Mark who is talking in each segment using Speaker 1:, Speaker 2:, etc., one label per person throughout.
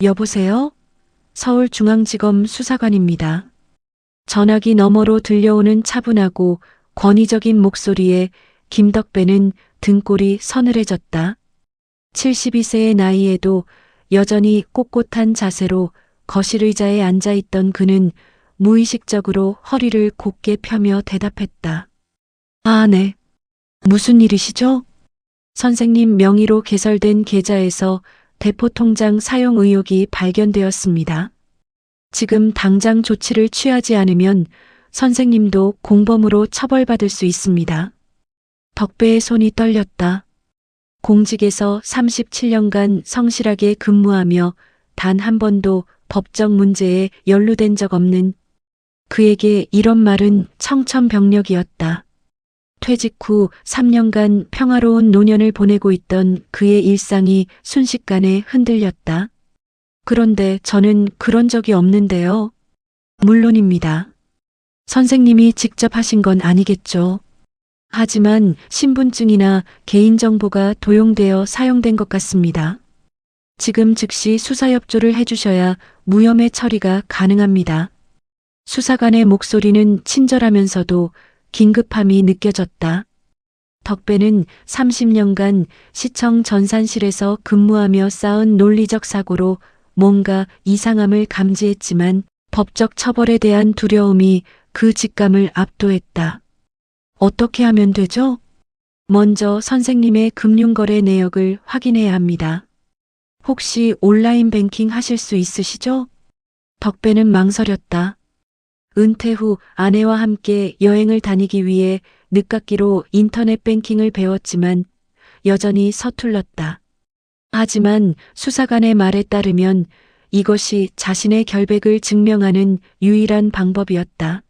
Speaker 1: 여보세요? 서울중앙지검 수사관입니다. 전화기 너머로 들려오는 차분하고 권위적인 목소리에 김덕배는 등골이 서늘해졌다. 72세의 나이에도 여전히 꼿꼿한 자세로 거실 의자에 앉아있던 그는 무의식적으로 허리를 곧게 펴며 대답했다. 아, 네. 무슨 일이시죠? 선생님 명의로 개설된 계좌에서 대포통장 사용 의혹이 발견되었습니다. 지금 당장 조치를 취하지 않으면 선생님도 공범으로 처벌받을 수 있습니다. 덕배의 손이 떨렸다. 공직에서 37년간 성실하게 근무하며 단 한 번도 법적 문제에 연루된 적 없는 그에게 이런 말은 청천벽력이었다. 퇴직 후 3년간 평화로운 노년을 보내고 있던 그의 일상이 순식간에 흔들렸다. 그런데 저는 그런 적이 없는데요. 물론입니다. 선생님이 직접 하신 건 아니겠죠. 하지만 신분증이나 개인정보가 도용되어 사용된 것 같습니다. 지금 즉시 수사 협조를 해주셔야 무혐의 처리가 가능합니다. 수사관의 목소리는 친절하면서도 긴급함이 느껴졌다. 덕배는 30년간 시청 전산실에서 근무하며 쌓은 논리적 사고로 뭔가 이상함을 감지했지만 법적 처벌에 대한 두려움이 그 직감을 압도했다. 어떻게 하면 되죠? 먼저 선생님의 금융거래 내역을 확인해야 합니다. 혹시 온라인 뱅킹 하실 수 있으시죠? 덕배는 망설였다. 은퇴 후 아내와 함께 여행을 다니기 위해 늦깎이로 인터넷 뱅킹을 배웠지만 여전히 서툴렀다. 하지만 수사관의 말에 따르면 이것이 자신의 결백을 증명하는 유일한 방법이었다.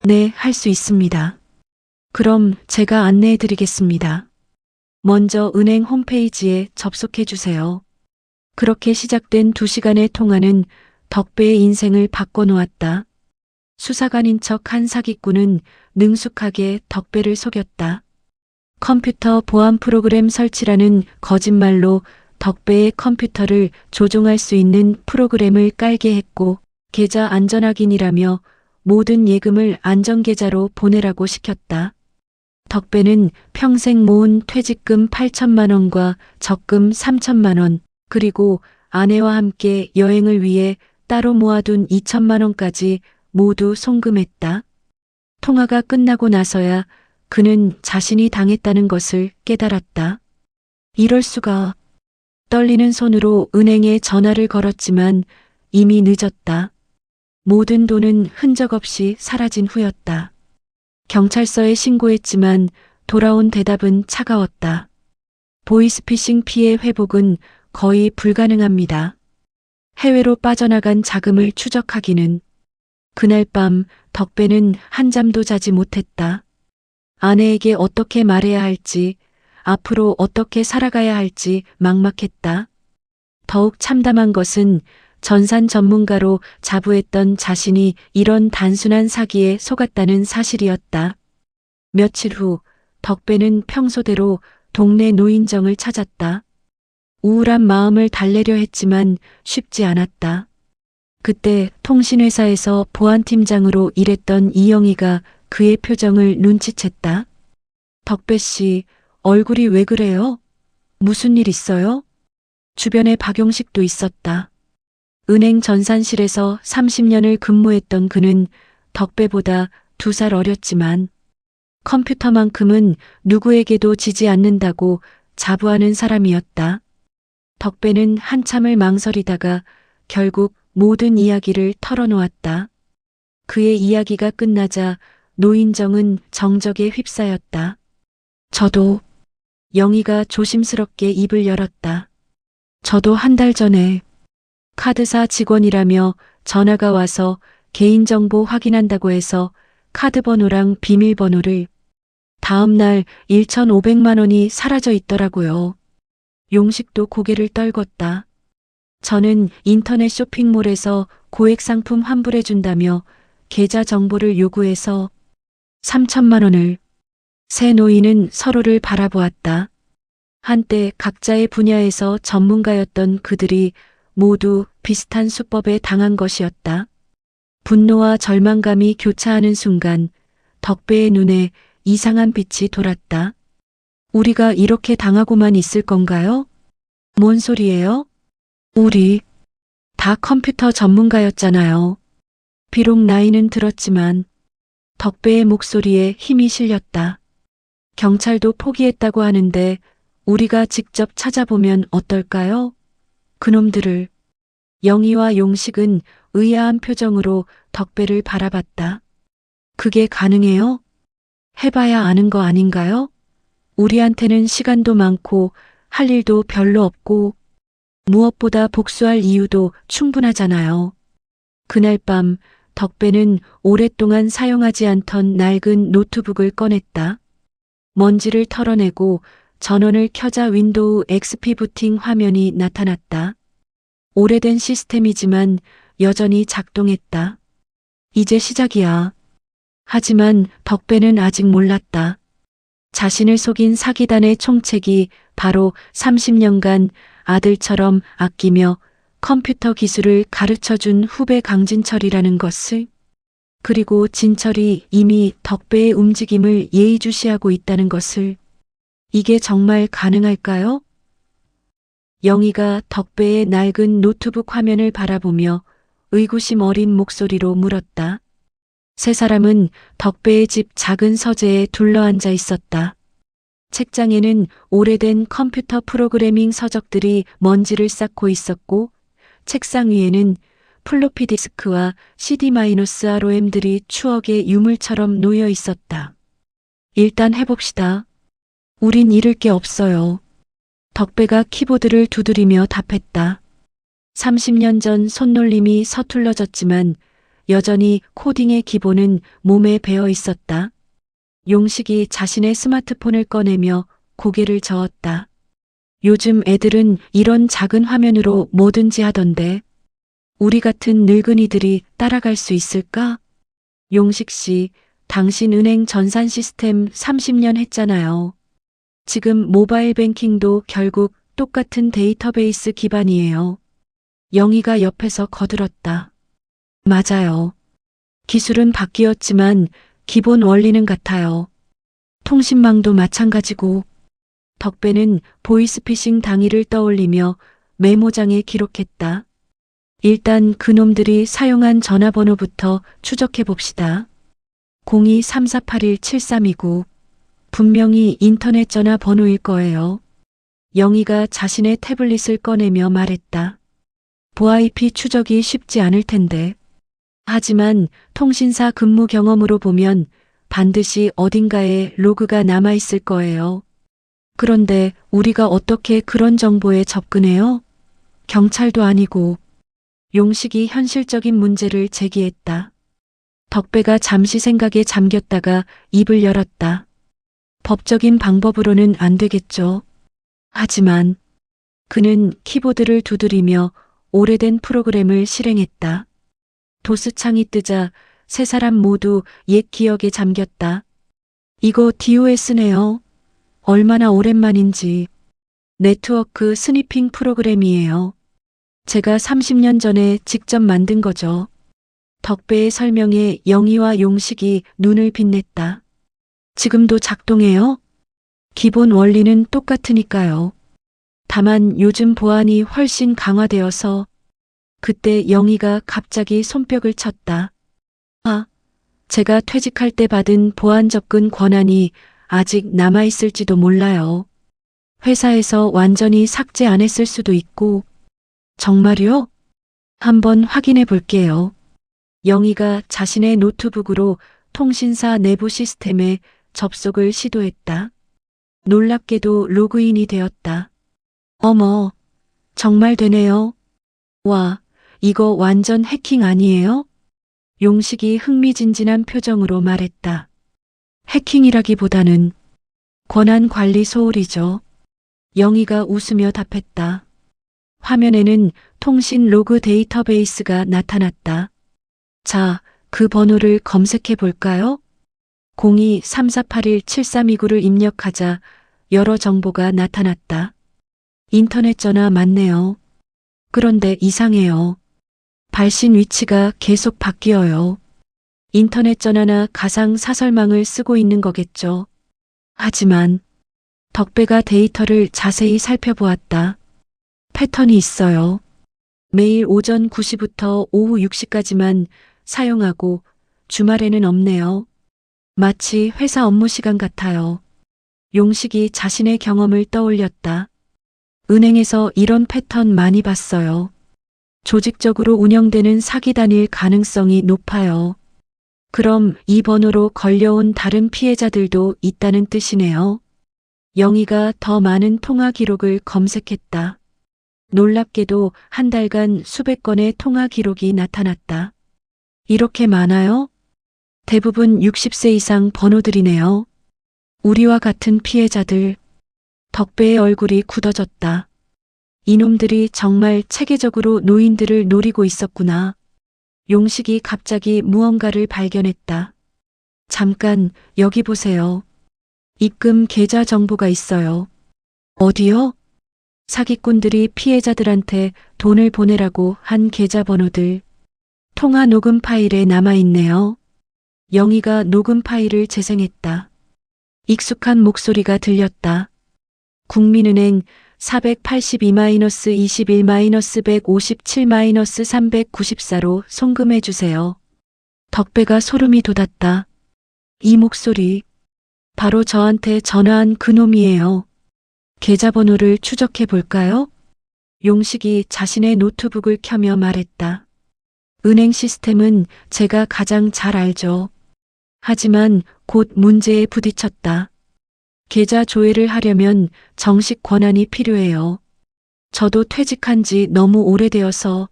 Speaker 1: 네, 할 수 있습니다. 그럼 제가 안내해 드리겠습니다. 먼저 은행 홈페이지에 접속해 주세요. 그렇게 시작된 2시간의 통화는 덕배의 인생을 바꿔놓았다. 수사관인 척 한 사기꾼은 능숙하게 덕배를 속였다. 컴퓨터 보안 프로그램 설치라는 거짓말로 덕배의 컴퓨터를 조종할 수 있는 프로그램을 깔게 했고 계좌 안전 확인이라며 모든 예금을 안전계좌로 보내라고 시켰다. 덕배는 평생 모은 퇴직금 8천만 원과 적금 3천만 원 그리고 아내와 함께 여행을 위해 따로 모아둔 2천만 원까지 모두 송금했다. 통화가 끝나고 나서야 그는 자신이 당했다는 것을 깨달았다. 이럴 수가. 떨리는 손으로 은행에 전화를 걸었지만 이미 늦었다. 모든 돈은 흔적 없이 사라진 후였다. 경찰서에 신고했지만 돌아온 대답은 차가웠다. 보이스피싱 피해 회복은 거의 불가능합니다. 해외로 빠져나간 자금을 추적하기는. 그날 밤 덕배는 한잠도 자지 못했다. 아내에게 어떻게 말해야 할지, 앞으로 어떻게 살아가야 할지 막막했다. 더욱 참담한 것은 전산 전문가로 자부했던 자신이 이런 단순한 사기에 속았다는 사실이었다. 며칠 후 덕배는 평소대로 동네 노인정을 찾았다. 우울한 마음을 달래려 했지만 쉽지 않았다. 그때 통신회사에서 보안팀장으로 일했던 이영희가 그의 표정을 눈치챘다. 덕배 씨, 얼굴이 왜 그래요? 무슨 일 있어요? 주변에 박용식도 있었다. 은행 전산실에서 30년을 근무했던 그는 덕배보다 2살 어렸지만 컴퓨터만큼은 누구에게도 지지 않는다고 자부하는 사람이었다. 덕배는 한참을 망설이다가 결국 모든 이야기를 털어놓았다. 그의 이야기가 끝나자 노인정은 정적에 휩싸였다. 저도. 영희가 조심스럽게 입을 열었다. 저도 한 달 전에 카드사 직원이라며 전화가 와서 개인정보 확인한다고 해서 카드 번호랑 비밀번호를 다음 날 1,500만 원이 사라져 있더라고요. 용식도 고개를 떨궜다. 저는 인터넷 쇼핑몰에서 고액 상품 환불해준다며 계좌 정보를 요구해서 3천만 원을. 세 노인은 서로를 바라보았다. 한때 각자의 분야에서 전문가였던 그들이 모두 비슷한 수법에 당한 것이었다. 분노와 절망감이 교차하는 순간 덕배의 눈에 이상한 빛이 돌았다. 우리가 이렇게 당하고만 있을 건가요? 뭔 소리예요? 우리 다 컴퓨터 전문가였잖아요. 비록 나이는 들었지만 덕배의 목소리에 힘이 실렸다. 경찰도 포기했다고 하는데 우리가 직접 찾아보면 어떨까요? 그놈들을. 영희와 용식은 의아한 표정으로 덕배를 바라봤다. 그게 가능해요? 해봐야 아는 거 아닌가요? 우리한테는 시간도 많고 할 일도 별로 없고 무엇보다 복수할 이유도 충분하잖아요. 그날 밤 덕배는 오랫동안 사용하지 않던 낡은 노트북을 꺼냈다. 먼지를 털어내고 전원을 켜자 윈도우 XP 부팅 화면이 나타났다. 오래된 시스템이지만 여전히 작동했다. 이제 시작이야. 하지만 덕배는 아직 몰랐다. 자신을 속인 사기단의 총책이 바로 30년간 아들처럼 아끼며 컴퓨터 기술을 가르쳐준 후배 강진철이라는 것을, 그리고 진철이 이미 덕배의 움직임을 예의주시하고 있다는 것을. 이게 정말 가능할까요? 영희가 덕배의 낡은 노트북 화면을 바라보며 의구심 어린 목소리로 물었다. 세 사람은 덕배의 집 작은 서재에 둘러앉아 있었다. 책장에는 오래된 컴퓨터 프로그래밍 서적들이 먼지를 쌓고 있었고, 책상 위에는 플로피 디스크와 CD-ROM들이 추억의 유물처럼 놓여 있었다. 일단 해봅시다. 우린 잃을 게 없어요. 덕배가 키보드를 두드리며 답했다. 30년 전 손놀림이 서툴러졌지만 여전히 코딩의 기본은 몸에 배어 있었다. 용식이 자신의 스마트폰을 꺼내며 고개를 저었다. 요즘 애들은 이런 작은 화면으로 뭐든지 하던데 우리 같은 늙은이들이 따라갈 수 있을까? 용식 씨, 당신 은행 전산 시스템 30년 했잖아요. 지금 모바일 뱅킹도 결국 똑같은 데이터베이스 기반이에요. 영희가 옆에서 거들었다. 맞아요. 기술은 바뀌었지만 기본 원리는 같아요. 통신망도 마찬가지고. 덕배는 보이스피싱 당일을 떠올리며 메모장에 기록했다. 일단 그놈들이 사용한 전화번호부터 추적해 봅시다. 02-3481-7329. 분명히 인터넷 전화 번호일 거예요. 영희가 자신의 태블릿을 꺼내며 말했다. VIP 추적이 쉽지 않을 텐데. 하지만 통신사 근무 경험으로 보면 반드시 어딘가에 로그가 남아있을 거예요. 그런데 우리가 어떻게 그런 정보에 접근해요? 경찰도 아니고. 용식이 현실적인 문제를 제기했다. 덕배가 잠시 생각에 잠겼다가 입을 열었다. 법적인 방법으로는 안 되겠죠. 하지만 그는 키보드를 두드리며 오래된 프로그램을 실행했다. 도스창이 뜨자 세 사람 모두 옛 기억에 잠겼다. 이거 DOS네요. 얼마나 오랜만인지. 네트워크 스니핑 프로그램이에요. 제가 30년 전에 직접 만든 거죠. 덕배의 설명에 영희와 용식이 눈을 빛냈다. 지금도 작동해요? 기본 원리는 똑같으니까요. 다만 요즘 보안이 훨씬 강화되어서. 그때 영희가 갑자기 손뼉을 쳤다. 아, 제가 퇴직할 때 받은 보안 접근 권한이 아직 남아있을지도 몰라요. 회사에서 완전히 삭제 안 했을 수도 있고. 정말요? 한번 확인해 볼게요. 영희가 자신의 노트북으로 통신사 내부 시스템에 접속을 시도했다. 놀랍게도 로그인이 되었다. 어머, 정말 되네요. 와, 이거 완전 해킹 아니에요? 용식이 흥미진진한 표정으로 말했다. 해킹이라기보다는 권한 관리 소홀이죠. 영희가 웃으며 답했다. 화면에는 통신 로그 데이터베이스가 나타났다. 자, 그 번호를 검색해 볼까요? 02-3481-7329를 입력하자 여러 정보가 나타났다. 인터넷 전화 맞네요. 그런데 이상해요. 발신 위치가 계속 바뀌어요. 인터넷 전화나 가상 사설망을 쓰고 있는 거겠죠. 하지만 덕배가 데이터를 자세히 살펴보았다. 패턴이 있어요. 매일 오전 9시부터 오후 6시까지만 사용하고 주말에는 없네요. 마치 회사 업무 시간 같아요. 용식이 자신의 경험을 떠올렸다. 은행에서 이런 패턴 많이 봤어요. 조직적으로 운영되는 사기단일 가능성이 높아요. 그럼 이 번호로 걸려온 다른 피해자들도 있다는 뜻이네요. 영희가 더 많은 통화 기록을 검색했다. 놀랍게도 한 달간 수백 건의 통화 기록이 나타났다. 이렇게 많아요? 대부분 60세 이상 번호들이네요. 우리와 같은 피해자들. 덕배의 얼굴이 굳어졌다. 이놈들이 정말 체계적으로 노인들을 노리고 있었구나. 용식이 갑자기 무언가를 발견했다. 잠깐, 여기 보세요. 입금 계좌 정보가 있어요. 어디요? 사기꾼들이 피해자들한테 돈을 보내라고 한 계좌번호들. 통화 녹음 파일에 남아있네요. 영희가 녹음 파일을 재생했다. 익숙한 목소리가 들렸다. 국민은행 482-21-157-394로 송금해주세요. 덕배가 소름이 돋았다. 이 목소리, 바로 저한테 전화한 그놈이에요. 계좌번호를 추적해 볼까요? 용식이 자신의 노트북을 켜며 말했다. 은행 시스템은 제가 가장 잘 알죠. 하지만 곧 문제에 부딪혔다. 계좌 조회를 하려면 정식 권한이 필요해요. 저도 퇴직한 지 너무 오래되어서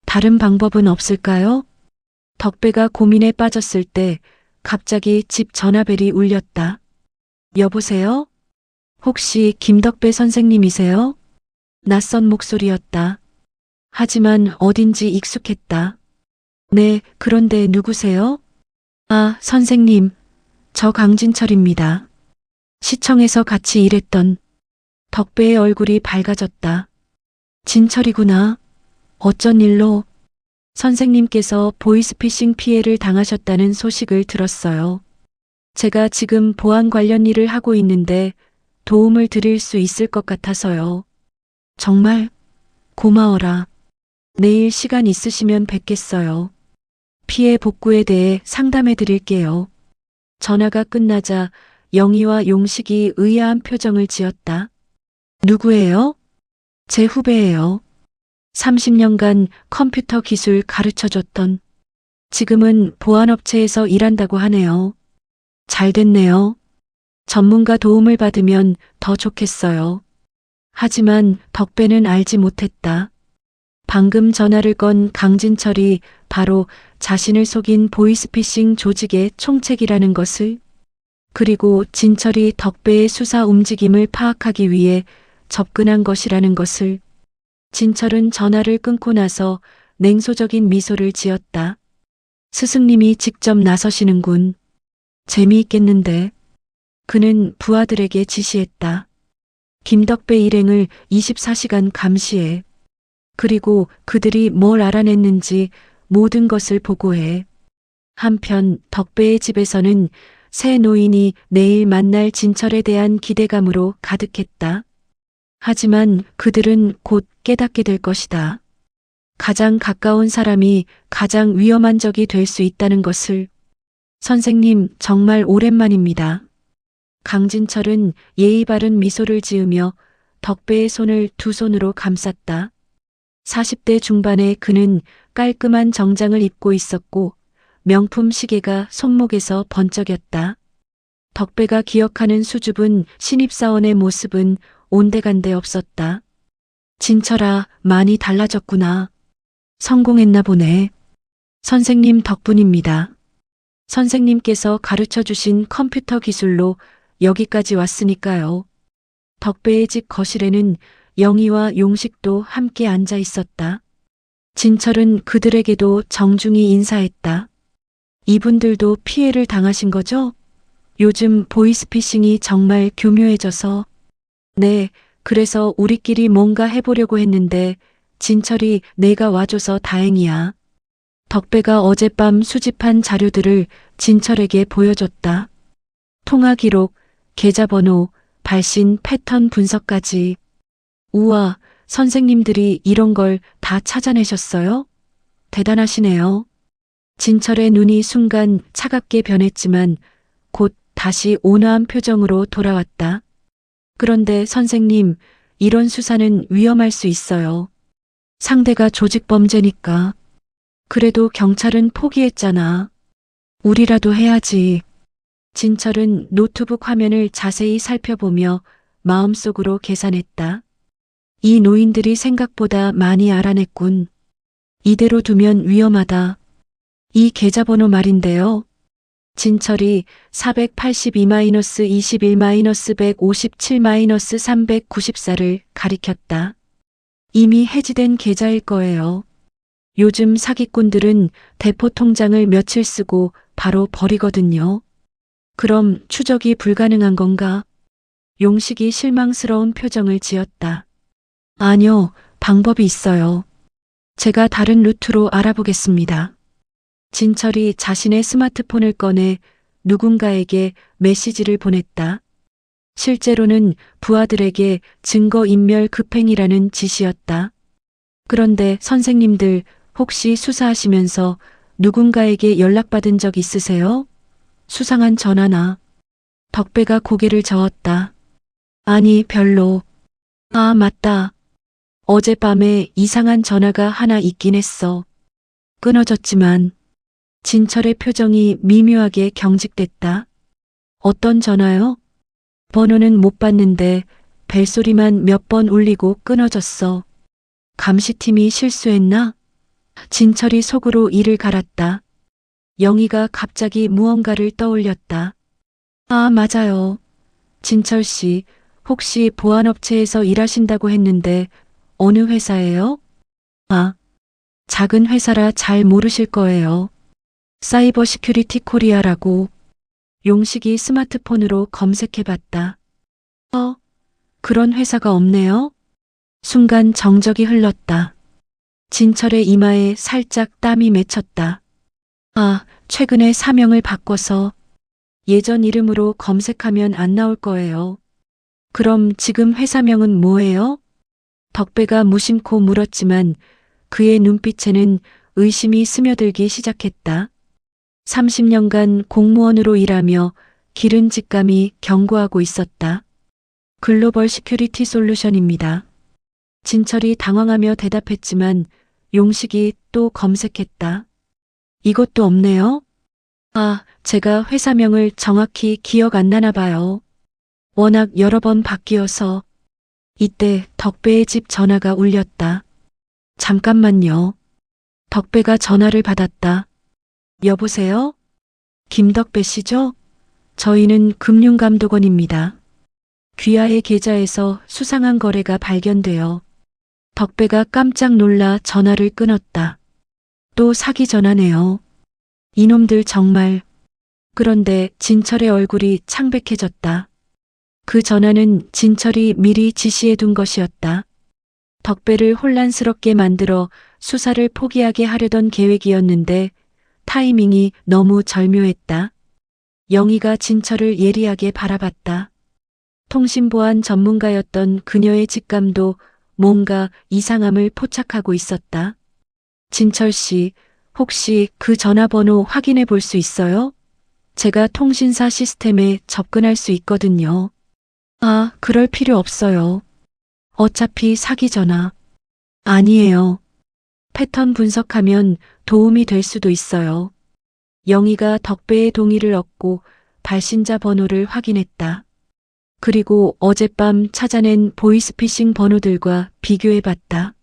Speaker 1: 다른 방법은 없을까요? 덕배가 고민에 빠졌을 때 갑자기 집 전화벨이 울렸다. 여보세요? 혹시 김덕배 선생님이세요? 낯선 목소리였다. 하지만 어딘지 익숙했다. 네, 그런데 누구세요? 아, 선생님. 저 강진철입니다. 시청에서 같이 일했던. 덕배의 얼굴이 밝아졌다. 진철이구나. 어쩐 일로? 선생님께서 보이스피싱 피해를 당하셨다는 소식을 들었어요. 제가 지금 보안 관련 일을 하고 있는데 도움을 드릴 수 있을 것 같아서요. 정말 고마워라. 내일 시간 있으시면 뵙겠어요. 피해 복구에 대해 상담해 드릴게요. 전화가 끝나자 영희와 용식이 의아한 표정을 지었다. 누구예요? 제 후배예요. 30년간 컴퓨터 기술 가르쳐줬던. 지금은 보안업체에서 일한다고 하네요. 잘 됐네요. 전문가 도움을 받으면 더 좋겠어요. 하지만 덕배는 알지 못했다. 방금 전화를 건 강진철이 바로 자신을 속인 보이스피싱 조직의 총책이라는 것을, 그리고 진철이 덕배의 수사 움직임을 파악하기 위해 접근한 것이라는 것을. 진철은 전화를 끊고 나서 냉소적인 미소를 지었다. 스승님이 직접 나서시는군. 재미있겠는데. 그는 부하들에게 지시했다. 김덕배 일행을 24시간 감시해. 그리고 그들이 뭘 알아냈는지 모든 것을 보고해. 한편 덕배의 집에서는 새 노인이 내일 만날 진철에 대한 기대감으로 가득했다. 하지만 그들은 곧 깨닫게 될 것이다. 가장 가까운 사람이 가장 위험한 적이 될 수 있다는 것을. 선생님, 정말 오랜만입니다. 강진철은 예의 바른 미소를 지으며 덕배의 손을 두 손으로 감쌌다. 40대 중반의 그는 깔끔한 정장을 입고 있었고 명품 시계가 손목에서 번쩍였다. 덕배가 기억하는 수줍은 신입사원의 모습은 온데간데 없었다. 진철아, 많이 달라졌구나. 성공했나 보네. 선생님 덕분입니다. 선생님께서 가르쳐주신 컴퓨터 기술로 여기까지 왔으니까요. 덕배의 집 거실에는 영희와 용식도 함께 앉아 있었다. 진철은 그들에게도 정중히 인사했다. 이분들도 피해를 당하신 거죠? 요즘 보이스피싱이 정말 교묘해져서. 네, 그래서 우리끼리 뭔가 해보려고 했는데 진철이 내가 와줘서 다행이야. 덕배가 어젯밤 수집한 자료들을 진철에게 보여줬다. 통화 기록, 계좌번호, 발신 패턴 분석까지. 우와, 선생님들이 이런 걸 다 찾아내셨어요? 대단하시네요. 진철의 눈이 순간 차갑게 변했지만 곧 다시 온화한 표정으로 돌아왔다. 그런데 선생님, 이런 수사는 위험할 수 있어요. 상대가 조직범죄니까. 그래도 경찰은 포기했잖아. 우리라도 해야지. 진철은 노트북 화면을 자세히 살펴보며 마음속으로 계산했다. 이 노인들이 생각보다 많이 알아냈군. 이대로 두면 위험하다. 이 계좌번호 말인데요. 진철이 482-21-157-394를 가리켰다. 이미 해지된 계좌일 거예요. 요즘 사기꾼들은 대포 통장을 며칠 쓰고 바로 버리거든요. 그럼 추적이 불가능한 건가? 용식이 실망스러운 표정을 지었다. 아니요, 방법이 있어요. 제가 다른 루트로 알아보겠습니다. 진철이 자신의 스마트폰을 꺼내 누군가에게 메시지를 보냈다. 실제로는 부하들에게 증거인멸 급행이라는 지시였다. 그런데 선생님들 혹시 수사하시면서 누군가에게 연락받은 적 있으세요? 수상한 전화나. 덕배가 고개를 저었다. 아니, 별로. 아, 맞다. 어젯밤에 이상한 전화가 하나 있긴 했어. 끊어졌지만. 진철의 표정이 미묘하게 경직됐다. 어떤 전화요? 번호는 못 봤는데 벨소리만 몇 번 울리고 끊어졌어. 감시팀이 실수했나? 진철이 속으로 이를 갈았다. 영희가 갑자기 무언가를 떠올렸다. 아, 맞아요. 진철 씨, 혹시 보안업체에서 일하신다고 했는데 어느 회사예요? 아, 작은 회사라 잘 모르실 거예요. 사이버 시큐리티 코리아라고. 용식이 스마트폰으로 검색해봤다. 그런 회사가 없네요. 순간 정적이 흘렀다. 진철의 이마에 살짝 땀이 맺혔다. 아, 최근에 사명을 바꿔서 예전 이름으로 검색하면 안 나올 거예요. 그럼 지금 회사명은 뭐예요? 덕배가 무심코 물었지만 그의 눈빛에는 의심이 스며들기 시작했다. 30년간 공무원으로 일하며 기른 직감이 경고하고 있었다. 글로벌 시큐리티 솔루션입니다. 진철이 당황하며 대답했지만 용식이 또 검색했다. 이것도 없네요. 아, 제가 회사명을 정확히 기억 안 나나 봐요. 워낙 여러 번 바뀌어서. 이때 덕배의 집 전화가 울렸다. 잠깐만요. 덕배가 전화를 받았다. 여보세요? 김덕배 씨죠? 저희는 금융감독원입니다. 귀하의 계좌에서 수상한 거래가 발견되어 덕배가 깜짝 놀라 전화를 끊었다. 또 사기 전화네요. 이놈들 정말. 그런데 진철의 얼굴이 창백해졌다. 그 전화는 진철이 미리 지시해둔 것이었다. 덕배를 혼란스럽게 만들어 수사를 포기하게 하려던 계획이었는데 타이밍이 너무 절묘했다. 영희가 진철을 예리하게 바라봤다. 통신보안 전문가였던 그녀의 직감도 뭔가 이상함을 포착하고 있었다. 진철 씨, 혹시 그 전화번호 확인해 볼 수 있어요? 제가 통신사 시스템에 접근할 수 있거든요. 아, 그럴 필요 없어요. 어차피 사기 전화. 아니에요. 패턴 분석하면 도움이 될 수도 있어요. 영희가 덕배의 동의를 얻고 발신자 번호를 확인했다. 그리고 어젯밤 찾아낸 보이스피싱 번호들과 비교해봤다.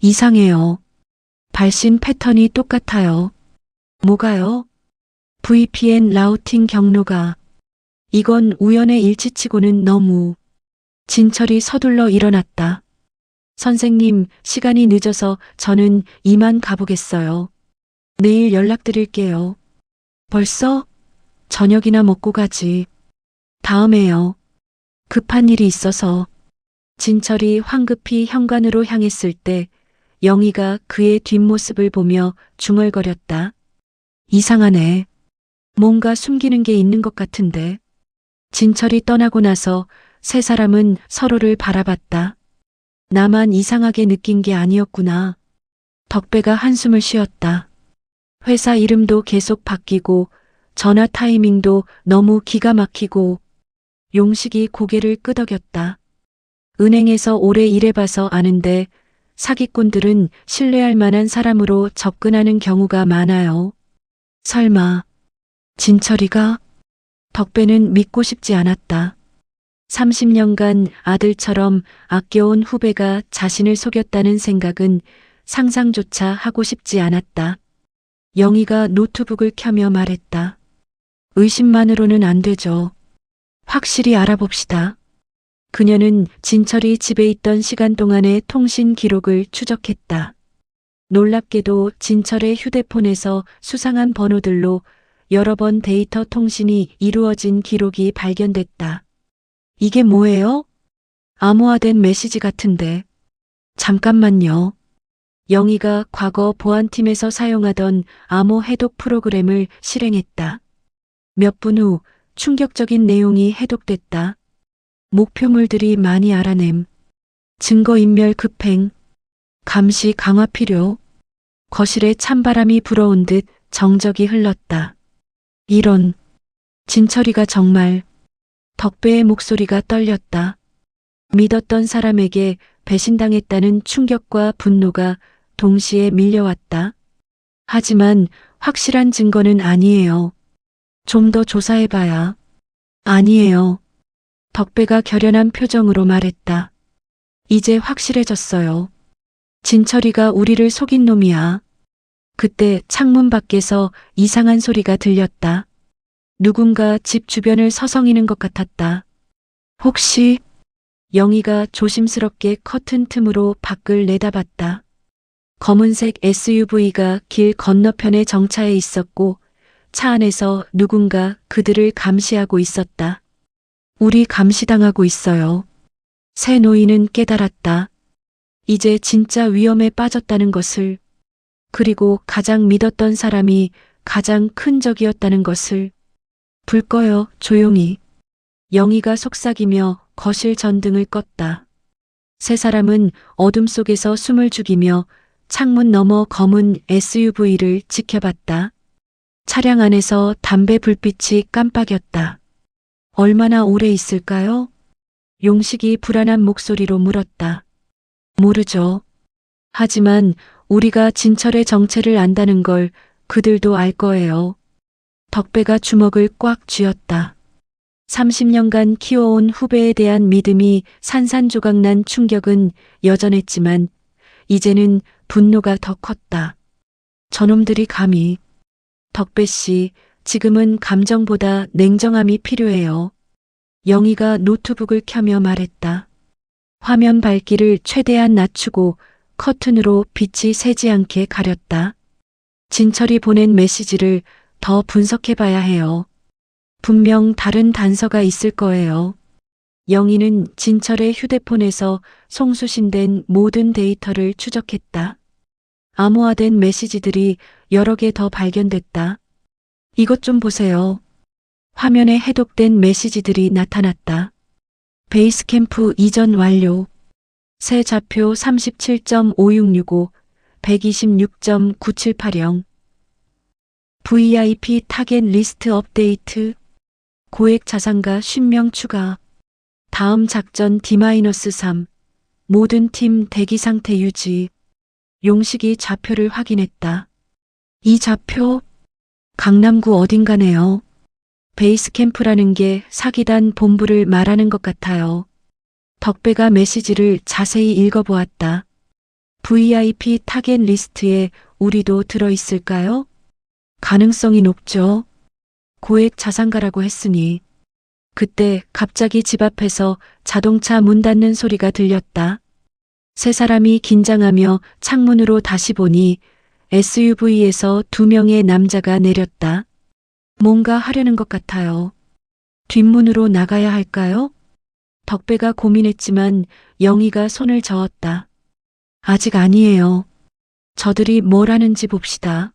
Speaker 1: 이상해요. 발신 패턴이 똑같아요. 뭐가요? VPN 라우팅 경로가. 이건 우연의 일치치고는 너무. 진철이 서둘러 일어났다. 선생님, 시간이 늦어서 저는 이만 가보겠어요. 내일 연락드릴게요. 벌써? 저녁이나 먹고 가지. 다음에요. 급한 일이 있어서. 진철이 황급히 현관으로 향했을 때 영희가 그의 뒷모습을 보며 중얼거렸다. 이상하네. 뭔가 숨기는 게 있는 것 같은데. 진철이 떠나고 나서 세 사람은 서로를 바라봤다. 나만 이상하게 느낀 게 아니었구나. 덕배가 한숨을 쉬었다. 회사 이름도 계속 바뀌고 전화 타이밍도 너무 기가 막히고. 용식이 고개를 끄덕였다. 은행에서 오래 일해봐서 아는데 사기꾼들은 신뢰할 만한 사람으로 접근하는 경우가 많아요. 설마 진철이가? 덕배는 믿고 싶지 않았다. 30년간 아들처럼 아껴온 후배가 자신을 속였다는 생각은 상상조차 하고 싶지 않았다. 영희가 노트북을 켜며 말했다. 의심만으로는 안 되죠. 확실히 알아봅시다. 그녀는 진철이 집에 있던 시간 동안의 통신 기록을 추적했다. 놀랍게도 진철의 휴대폰에서 수상한 번호들로 여러 번 데이터 통신이 이루어진 기록이 발견됐다. 이게 뭐예요? 암호화된 메시지 같은데. 잠깐만요. 영희가 과거 보안팀에서 사용하던 암호 해독 프로그램을 실행했다. 몇 분 후 충격적인 내용이 해독됐다. 목표물들이 많이 알아냄. 증거인멸 급행. 감시 강화 필요. 거실에 찬바람이 불어온 듯 정적이 흘렀다. 이런. 진철이가 정말. 덕배의 목소리가 떨렸다. 믿었던 사람에게 배신당했다는 충격과 분노가 동시에 밀려왔다. 하지만 확실한 증거는 아니에요. 좀 더 조사해봐야. 아니에요. 덕배가 결연한 표정으로 말했다. 이제 확실해졌어요. 진철이가 우리를 속인 놈이야. 그때 창문 밖에서 이상한 소리가 들렸다. 누군가 집 주변을 서성이는 것 같았다. 혹시? 영희가 조심스럽게 커튼 틈으로 밖을 내다봤다. 검은색 SUV가 길 건너편에 정차해 있었고 차 안에서 누군가 그들을 감시하고 있었다. 우리 감시당하고 있어요. 새 노인은 깨달았다. 이제 진짜 위험에 빠졌다는 것을. 그리고 가장 믿었던 사람이 가장 큰 적이었다는 것을. 불 꺼요, 조용히. 영희가 속삭이며 거실 전등을 껐다. 세 사람은 어둠 속에서 숨을 죽이며 창문 너머 검은 SUV를 지켜봤다. 차량 안에서 담배 불빛이 깜빡였다. 얼마나 오래 있을까요? 용식이 불안한 목소리로 물었다. 모르죠. 하지만 우리가 진철의 정체를 안다는 걸 그들도 알 거예요. 덕배가 주먹을 꽉 쥐었다. 30년간 키워온 후배에 대한 믿음이 산산조각난 충격은 여전했지만 이제는 분노가 더 컸다. 저놈들이 감히. 덕배 씨, 지금은 감정보다 냉정함이 필요해요. 영희가 노트북을 켜며 말했다. 화면 밝기를 최대한 낮추고 커튼으로 빛이 새지 않게 가렸다. 진철이 보낸 메시지를 더 분석해봐야 해요. 분명 다른 단서가 있을 거예요. 영희는 진철의 휴대폰에서 송수신된 모든 데이터를 추적했다. 암호화된 메시지들이 여러 개 더 발견됐다. 이것 좀 보세요. 화면에 해독된 메시지들이 나타났다. 베이스캠프 이전 완료. 새 좌표 37.5665, 126.9780. VIP 타겟 리스트 업데이트. 고액 자산가 50명 추가. 다음 작전 D-3. 모든 팀 대기 상태 유지. 용식이 좌표를 확인했다. 이 좌표? 강남구 어딘가네요. 베이스 캠프라는 게 사기단 본부를 말하는 것 같아요. 덕배가 메시지를 자세히 읽어보았다. VIP 타겟 리스트에 우리도 들어있을까요? 가능성이 높죠. 고액 자산가라고 했으니. 그때 갑자기 집 앞에서 자동차 문 닫는 소리가 들렸다. 세 사람이 긴장하며 창문으로 다시 보니 SUV에서 2명의 남자가 내렸다. 뭔가 하려는 것 같아요. 뒷문으로 나가야 할까요? 덕배가 고민했지만 영희가 손을 저었다. 아직 아니에요. 저들이 뭘 하는지 봅시다.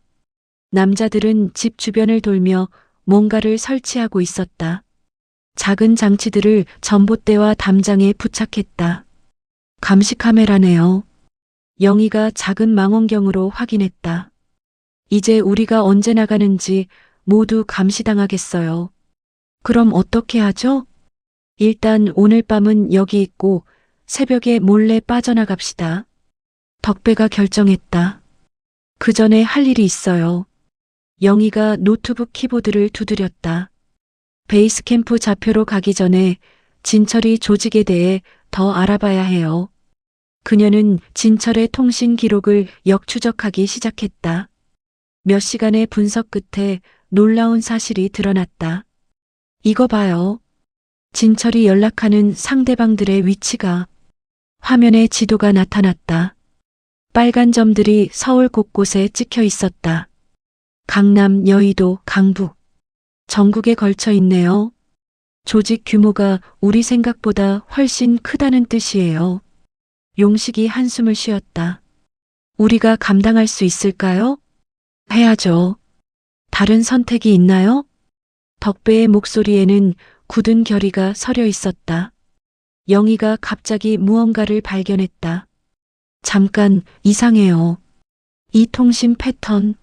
Speaker 1: 남자들은 집 주변을 돌며 뭔가를 설치하고 있었다. 작은 장치들을 전봇대와 담장에 부착했다. 감시 카메라네요. 영희가 작은 망원경으로 확인했다. 이제 우리가 언제 나가는지 모두 감시당하겠어요. 그럼 어떻게 하죠? 일단 오늘 밤은 여기 있고 새벽에 몰래 빠져나갑시다. 덕배가 결정했다. 그 전에 할 일이 있어요. 영희가 노트북 키보드를 두드렸다. 베이스 캠프 좌표로 가기 전에 진철이 조직에 대해 더 알아봐야 해요. 그녀는 진철의 통신 기록을 역추적하기 시작했다. 몇 시간의 분석 끝에 놀라운 사실이 드러났다. 이거 봐요. 진철이 연락하는 상대방들의 위치가 화면에 지도가 나타났다. 빨간 점들이 서울 곳곳에 찍혀 있었다. 강남, 여의도, 강북. 전국에 걸쳐 있네요. 조직 규모가 우리 생각보다 훨씬 크다는 뜻이에요. 용식이 한숨을 쉬었다. 우리가 감당할 수 있을까요? 해야죠. 다른 선택이 있나요? 덕배의 목소리에는 굳은 결의가 서려 있었다. 영희가 갑자기 무언가를 발견했다. 잠깐, 이상해요. 이 통신 패턴.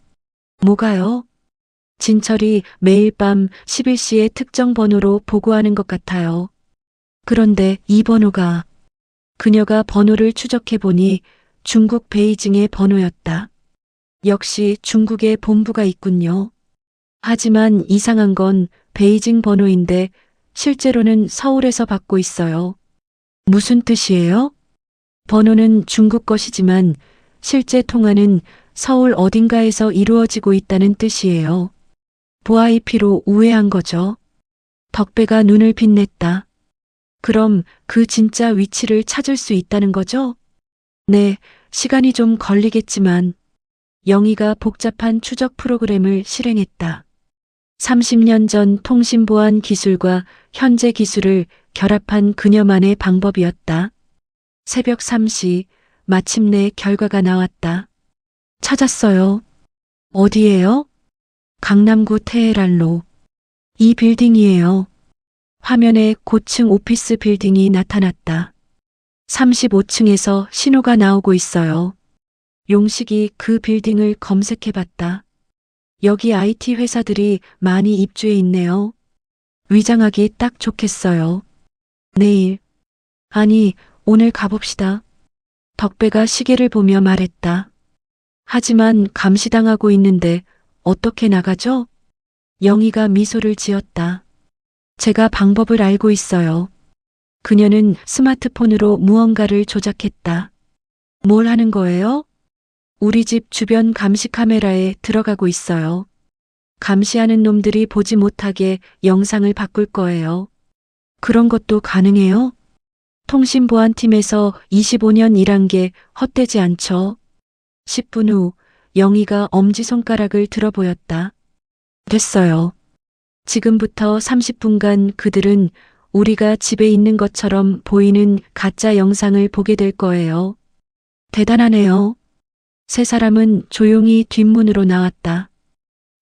Speaker 1: 뭐가요? 진철이 매일 밤 11시에 특정 번호로 보고하는 것 같아요. 그런데 이 번호가 그녀가 번호를 추적해보니 중국 베이징의 번호였다. 역시 중국에 본부가 있군요. 하지만 이상한 건 베이징 번호인데 실제로는 서울에서 받고 있어요. 무슨 뜻이에요? 번호는 중국 것이지만 실제 통화는 서울 어딘가에서 이루어지고 있다는 뜻이에요. 보아이피로 우회한 거죠. 덕배가 눈을 빛냈다. 그럼 그 진짜 위치를 찾을 수 있다는 거죠? 네, 시간이 좀 걸리겠지만 영희가 복잡한 추적 프로그램을 실행했다. 30년 전 통신보안 기술과 현재 기술을 결합한 그녀만의 방법이었다. 새벽 3시 마침내 결과가 나왔다. 찾았어요. 어디예요? 강남구 테헤란로. 이 빌딩이에요. 화면에 고층 오피스 빌딩이 나타났다. 35층에서 신호가 나오고 있어요. 용식이 그 빌딩을 검색해봤다. 여기 IT 회사들이 많이 입주해 있네요. 위장하기 딱 좋겠어요. 내일. 아니, 오늘 가봅시다. 덕배가 시계를 보며 말했다. 하지만 감시당하고 있는데 어떻게 나가죠? 영희가 미소를 지었다. 제가 방법을 알고 있어요. 그녀는 스마트폰으로 무언가를 조작했다. 뭘 하는 거예요? 우리 집 주변 감시 카메라에 들어가고 있어요. 감시하는 놈들이 보지 못하게 영상을 바꿀 거예요. 그런 것도 가능해요? 통신보안팀에서 25년 일한 게 헛되지 않죠. 10분 후 영희가 엄지손가락을 들어 보였다. 됐어요. 지금부터 30분간 그들은 우리가 집에 있는 것처럼 보이는 가짜 영상을 보게 될 거예요. 대단하네요. 세 사람은 조용히 뒷문으로 나왔다.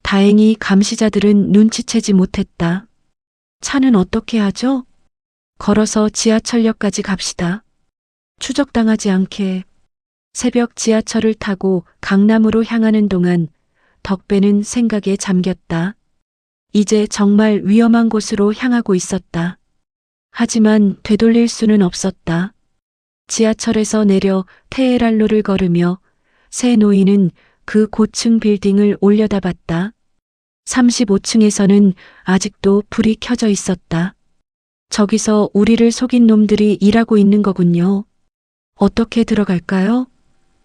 Speaker 1: 다행히 감시자들은 눈치채지 못했다. 차는 어떻게 하죠? 걸어서 지하철역까지 갑시다. 추적당하지 않게. 새벽 지하철을 타고 강남으로 향하는 동안 덕배는 생각에 잠겼다. 이제 정말 위험한 곳으로 향하고 있었다. 하지만 되돌릴 수는 없었다. 지하철에서 내려 테헤란로를 걸으며 새 노인은 그 고층 빌딩을 올려다봤다. 35층에서는 아직도 불이 켜져 있었다. 저기서 우리를 속인 놈들이 일하고 있는 거군요. 어떻게 들어갈까요?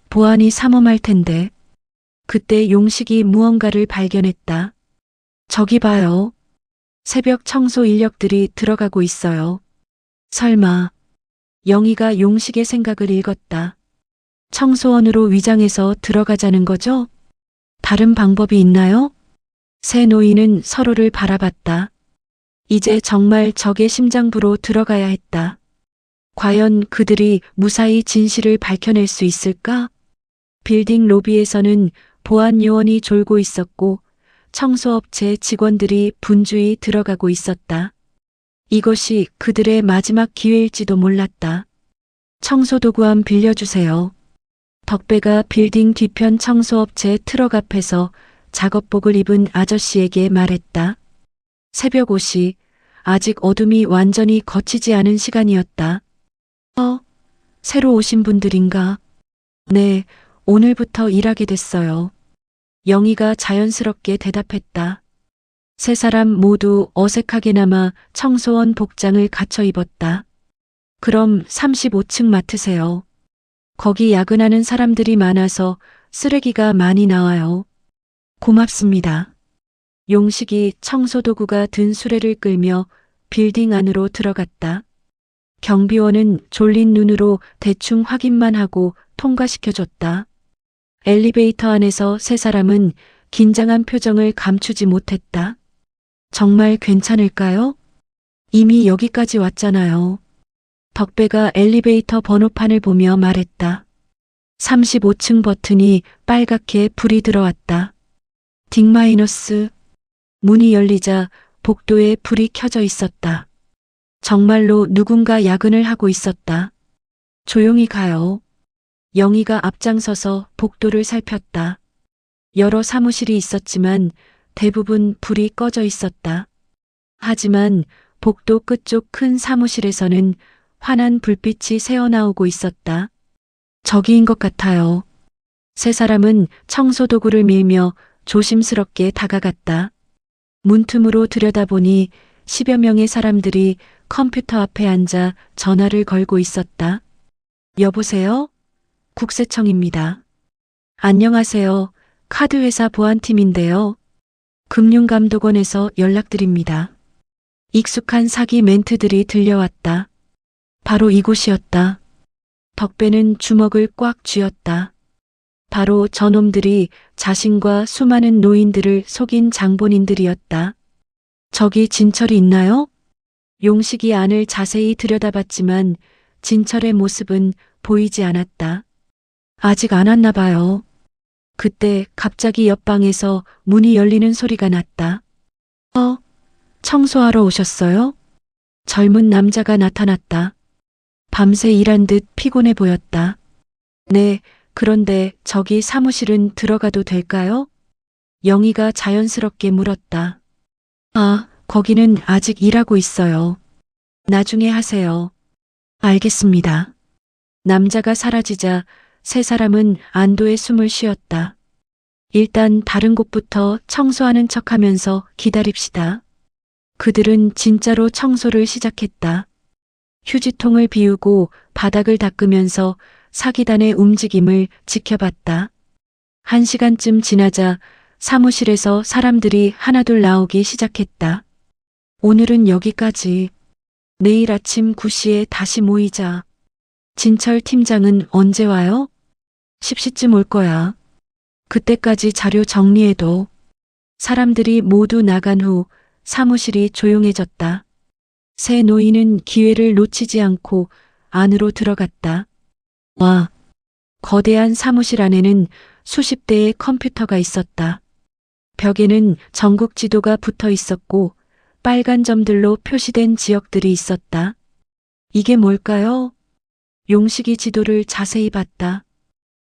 Speaker 1: 보안이 삼엄할 텐데. 그때 용식이 무언가를 발견했다. 저기 봐요. 새벽 청소 인력들이 들어가고 있어요. 설마. 영희가 용식의 생각을 읽었다. 청소원으로 위장해서 들어가자는 거죠? 다른 방법이 있나요? 새 노인은 서로를 바라봤다. 이제 정말 적의 심장부로 들어가야 했다. 과연 그들이 무사히 진실을 밝혀낼 수 있을까? 빌딩 로비에서는 보안 요원이 졸고 있었고 청소업체 직원들이 분주히 들어가고 있었다. 이것이 그들의 마지막 기회일지도 몰랐다. 청소도구함 빌려주세요. 덕배가 빌딩 뒤편 청소업체 트럭 앞에서 작업복을 입은 아저씨에게 말했다. 새벽 5시, 아직 어둠이 완전히 걷히지 않은 시간이었다. 새로 오신 분들인가? 네, 오늘부터 일하게 됐어요. 영희가 자연스럽게 대답했다. 세 사람 모두 어색하게나마 청소원 복장을 갖춰 입었다. 그럼 35층 맡으세요. 거기 야근하는 사람들이 많아서 쓰레기가 많이 나와요. 고맙습니다. 용식이 청소도구가 든 수레를 끌며 빌딩 안으로 들어갔다. 경비원은 졸린 눈으로 대충 확인만 하고 통과시켜줬다. 엘리베이터 안에서 세 사람은 긴장한 표정을 감추지 못했다. 정말 괜찮을까요? 이미 여기까지 왔잖아요. 덕배가 엘리베이터 번호판을 보며 말했다. 35층 버튼이 빨갛게 불이 들어왔다. D-. 문이 열리자 복도에 불이 켜져 있었다. 정말로 누군가 야근을 하고 있었다. 조용히 가요. 영희가 앞장서서 복도를 살폈다. 여러 사무실이 있었지만 대부분 불이 꺼져 있었다. 하지만 복도 끝쪽 큰 사무실에서는 환한 불빛이 새어나오고 있었다. 저기인 것 같아요. 세 사람은 청소도구를 밀며 조심스럽게 다가갔다. 문틈으로 들여다보니 10여 명의 사람들이 컴퓨터 앞에 앉아 전화를 걸고 있었다. 여보세요? 국세청입니다. 안녕하세요. 카드회사 보안팀인데요. 금융감독원에서 연락드립니다. 익숙한 사기 멘트들이 들려왔다. 바로 이곳이었다. 덕배는 주먹을 꽉 쥐었다. 바로 저놈들이 자신과 수많은 노인들을 속인 장본인들이었다. 저기 진철이 있나요? 용식이 안을 자세히 들여다봤지만 진철의 모습은 보이지 않았다. 아직 안 왔나 봐요. 그때 갑자기 옆방에서 문이 열리는 소리가 났다. 청소하러 오셨어요? 젊은 남자가 나타났다. 밤새 일한 듯 피곤해 보였다. 네, 그런데 저기 사무실은 들어가도 될까요? 영희가 자연스럽게 물었다. 거기는 아직 일하고 있어요. 나중에 하세요. 알겠습니다. 남자가 사라지자 세 사람은 안도의 숨을 쉬었다. 일단 다른 곳부터 청소하는 척하면서 기다립시다. 그들은 진짜로 청소를 시작했다. 휴지통을 비우고 바닥을 닦으면서 사기단의 움직임을 지켜봤다. 1시간쯤 지나자 사무실에서 사람들이 하나둘 나오기 시작했다. 오늘은 여기까지. 내일 아침 9시에 다시 모이자. 진철 팀장은 언제 와요? 10시쯤 올 거야. 그때까지 자료 정리해둬. 사람들이 모두 나간 후 사무실이 조용해졌다. 새 노인은 기회를 놓치지 않고 안으로 들어갔다. 와, 거대한 사무실 안에는 수십 대의 컴퓨터가 있었다. 벽에는 전국 지도가 붙어 있었고 빨간 점들로 표시된 지역들이 있었다. 이게 뭘까요? 용식이 지도를 자세히 봤다.